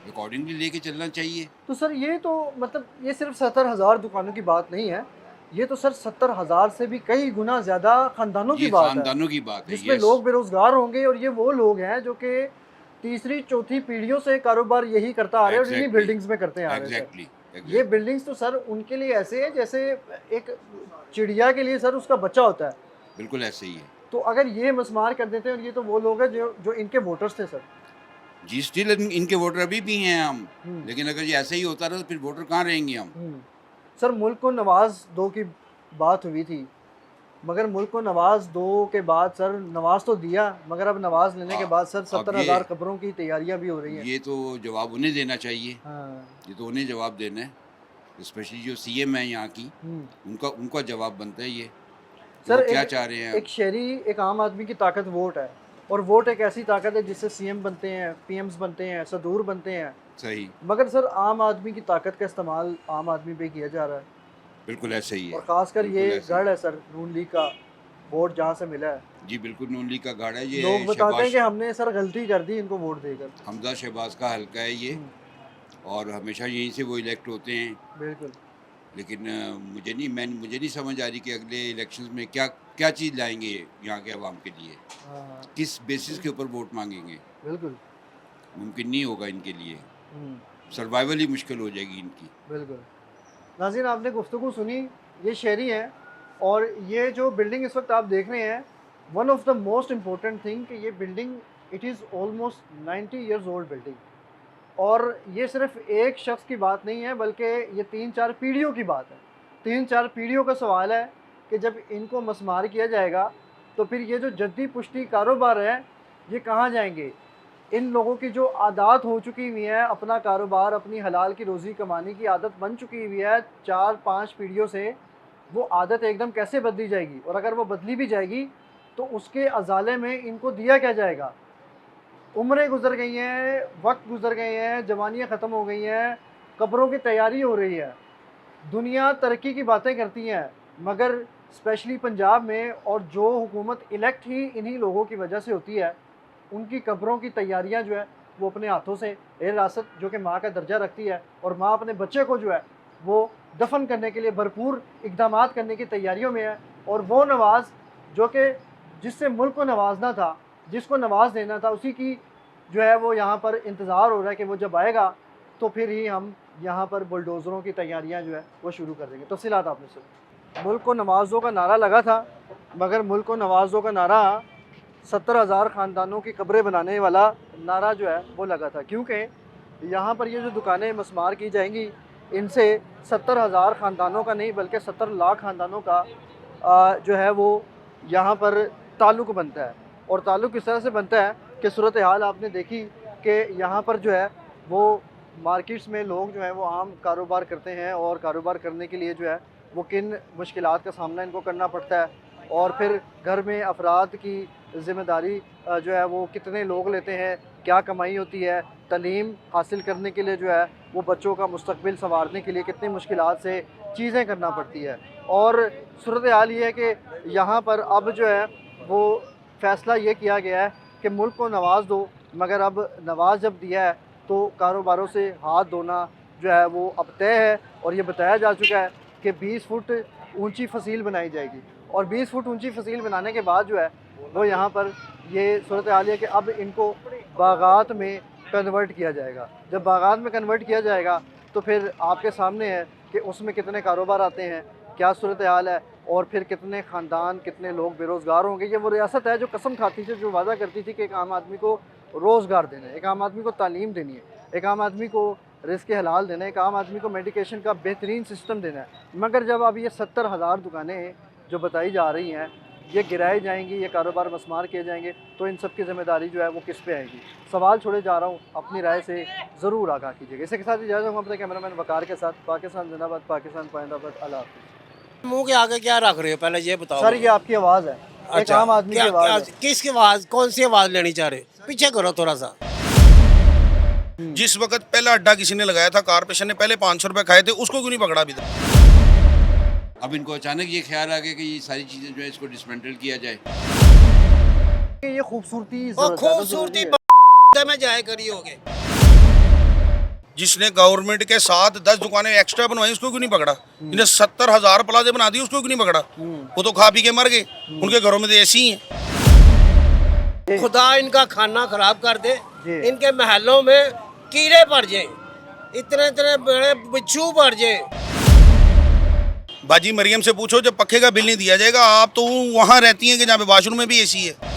S4: अकॉर्डिंगली लेके चलना चाहिए।
S2: तो सर ये तो मतलब ये सिर्फ 70,000 दुकानों की बात नहीं है, ये तो सर 70,000 से भी कई गुना ज़्यादा ख़ानदानों की बात है,
S4: खानदानों की बात है,
S2: जिसमें
S4: yes।
S2: लोग बेरोज़गार होंगे। और ये वो लोग हैं जो कि तीसरी चौथी पीढ़ियों से कारोबार यही करता आ रहे हैं और इन्हीं
S4: Exactly।
S2: बिल्डिंग्स में करते आ रहे हैं।
S4: Exactly।
S2: ये बिल्डिंग्स तो सर उनके लिए ऐसे है जैसे एक चिड़िया के लिए सर उसका बच्चा होता है।
S4: बिल्कुल ऐसे ही है।
S2: तो अगर ये मस्मार कर देते हैं, और ये तो वो लोग हैं जो इनके वोटर्स थे सर।
S4: जी स्टिल इनके वोटर अभी भी हैं हम, लेकिन अगर ये ऐसे ही होता रहा तो फिर वोटर कहाँ रहेंगे हम।
S2: सर मुल्क को नवाज दो की बात हुई थी, मगर मुल्क को नवाज दो के बाद सर नवाज तो दिया, मगर अब नवाज लेने के बाद सर 70,000 कब्रों की तैयारियां भी हो रही हैं।
S4: ये तो जवाब उन्हें देना चाहिए।
S2: हाँ।
S4: ये तो उन्हें जवाब देना है, स्पेशली जो सीएम है यहाँ की, उनका जवाब बनता है ये
S2: सर।
S4: क्या चाह रहे हैं।
S2: एक शहरी, एक आम आदमी की ताकत वोट है, और वोट एक ऐसी ताकत है जिससे सीएम बनते हैं, पीएम्स बनते हैं, सदूर बनते हैं।
S4: सही।
S2: मगर सर आम आदमी की ताकत का इस्तेमाल आम आदमी पे किया जा रहा है।
S4: बिल्कुल ऐसे ही है।
S2: और खासकर ये गढ़ है सर, नून लीग का वोट जहाँ से मिला है।
S4: जी बिल्कुल नून लीग का गढ़ है ये।
S2: लोग बताते हैं कि हमने सर गलती कर दी इनको वोट देकर।
S4: हमजा शहबाज का हल्का है ये, और हमेशा यहीं से वो इलेक्ट होते हैं।
S2: बिल्कुल।
S4: लेकिन मुझे नहीं समझ आ रही कि अगले इलेक्शंस में क्या चीज़ लाएंगे यहाँ के अवाम के लिए। किस बेसिस के ऊपर वोट मांगेंगे।
S2: बिल्कुल
S4: मुमकिन नहीं होगा इनके लिए, सर्वाइवल ही मुश्किल हो जाएगी इनकी।
S2: बिल्कुल। नाज़रीन, आपने गुफ्तगू सुनी, ये शहरी हैं, और ये जो बिल्डिंग इस वक्त आप देख रहे हैं, one of the most important thing कि ये building it is almost 90 years old building. और ये सिर्फ एक शख्स की बात नहीं है, बल्कि ये 3-4 पीढ़ियों की बात है। 3-4 पीढ़ियों का सवाल है कि जब इनको मस्मार किया जाएगा तो फिर ये जो जद्दी पुश्ती कारोबार है ये कहाँ जाएंगे। इन लोगों की जो आदत हो चुकी हुई है, अपना कारोबार, अपनी हलाल की रोज़ी कमाने की आदत बन चुकी हुई है 4-5 पीढ़ियों से, वो आदत एकदम कैसे बदली जाएगी। और अगर वो बदली भी जाएगी तो उसके अजाले में इनको दिया क्या जाएगा। उम्रें गुजर गई हैं, वक्त गुजर गए हैं, जवानियाँ ख़त्म हो गई हैं, कब्रों की तैयारी हो रही है। दुनिया तरक्की की बातें करती हैं, मगर स्पेशली पंजाब में, और जो हुकूमत इलेक्ट ही इन्हीं लोगों की वजह से होती है, उनकी कब्रों की तैयारियां जो है वो अपने हाथों से, रासत जो कि माँ का दर्जा रखती है, और माँ अपने बच्चे को जो है वो दफन करने के लिए भरपूर इक़दाम करने की तैयारियों में है। और वो नवाज़ जो कि जिससे मुल्क को नवाजना था, जिसको नवाज देना था, उसी की जो है वो यहाँ पर इंतज़ार हो रहा है कि वो जब आएगा तो फिर ही हम यहाँ पर बुलडोज़रों की तैयारियाँ जो है वो शुरू कर देंगे। तफसीलात आपने सुनी। मुल्क को नवाज़ों का नारा लगा था, मगर मुल्क को नवाज़ों का नारा 70,000 ख़ानदानों की कब्रें बनाने वाला नारा जो है वो लगा था, क्योंकि यहाँ पर ये जो दुकानें मस्मार की जाएंगी इनसे 70,000 ख़ानदानों का नहीं बल्कि 70 लाख ख़ानदानों का जो है वो यहाँ पर ताल्लुक़ बनता है। और ताल्लुक़ इस तरह से बनता है कि सूरत हाल आपने देखी कि यहाँ पर जो है वो मार्केट्स में लोग जो है वो आम कारोबार करते हैं, और कारोबार करने के लिए जो है वो किन मुश्किलात का सामना इनको करना पड़ता है, और फिर घर में अफराद की ज़िम्मेदारी जो है वो कितने लोग लेते हैं, क्या कमाई होती है, तालीम हासिल करने के लिए जो है वो बच्चों का मुस्तकबिल संवारने के लिए कितनी मुश्किलात से चीज़ें करना पड़ती है। और सूरत हाल ये है कि यहाँ पर अब जो है वो फ़ैसला ये किया गया है कि मुल्क को नवाज़ दो, मगर अब नवाज़ जब दिया है तो कारोबारों से हाथ धोना जो है वो अब तय है। और ये बताया जा चुका है कि 20 फुट ऊंची फसील बनाई जाएगी, और 20 फुट ऊंची फसील बनाने के बाद जो है वो यहाँ पर ये सूरत हाल है कि अब इनको बागात में कन्वर्ट किया जाएगा। जब बागात में कन्वर्ट किया जाएगा तो फिर आपके सामने है कि उसमें कितने कारोबार आते हैं, क्या सूरत हाल है, और फिर कितने ख़ानदान, कितने लोग बेरोज़गार होंगे। ये वो रियासत है जो कसम खाती थी, जो वादा करती थी कि एक आम आदमी को रोज़गार देना है, एक आम आदमी को तालीम देनी है, एक आम आदमी को रिज़्क़ हलाल देना है, एक आम आदमी को मेडिकेशन का बेहतरीन सिस्टम देना है। मगर जब अब ये 70,000 दुकानें जो बताई जा रही हैं ये गिराई जाएंगी, ये कारोबार मस्मार किए जाएंगे, तो इन सब की ज़िम्मेदारी जो है वो किस पे आएगी? सवाल छोड़े जा रहा हूँ, अपनी राय से ज़रूर आगाह कीजिएगा। इसके साथ इजाज़त हूँ अपने कैमरामैन वकार के साथ। पाकिस्तान जिंदाबाद, पाकिस्तान पाइंदाबाद, अल्लाह हाफ़िज़।
S1: मुंह के आगे क्या रख रहे हो, पहले ये बताओ।
S2: सर ये आपकी आवाज़ है, एक आम आदमी की आवाज़ है।
S1: किसकी आवाज़, कौन सी आवाज़ लेनी चाह रहे हो? पीछे करो थोड़ा सा।
S3: जिस वक्त पहला अड्डा किसी ने लगाया था, कारपोरेशन ने पहले 500 रुपए खाए थे, उसको क्यों नहीं पकड़ा अभी तक?
S4: अब इनको अचानक ये ख्याल आ गया कि ये सारी चीज़ें जो है इसको डिसमेंटल किया जाए।
S2: ये खूबसूरती
S1: खूबसूरती में जाए करी होगे।
S3: जिसने गवर्नमेंट के साथ 10 दुकानें एक्स्ट्रा बनवाई उसको क्यों नहीं पकड़ा? इन्हें 70,000 प्लाजे बना दी, उसको क्यों नहीं पकड़ा? वो तो खा पी के मर गए, उनके घरों में तो ऐसी ही है।
S1: खुदा इनका खाना खराब कर दे, इनके महलों में कीड़े पड़ जाए, इतने इतने बड़े बिच्छू पड़ जाए।
S3: बाजी मरियम से पूछो, जब पक्के का बिल नहीं दिया जाएगा, आप तो वहाँ रहती हैं कि जहाँ पे वॉशरूम में भी एसी है।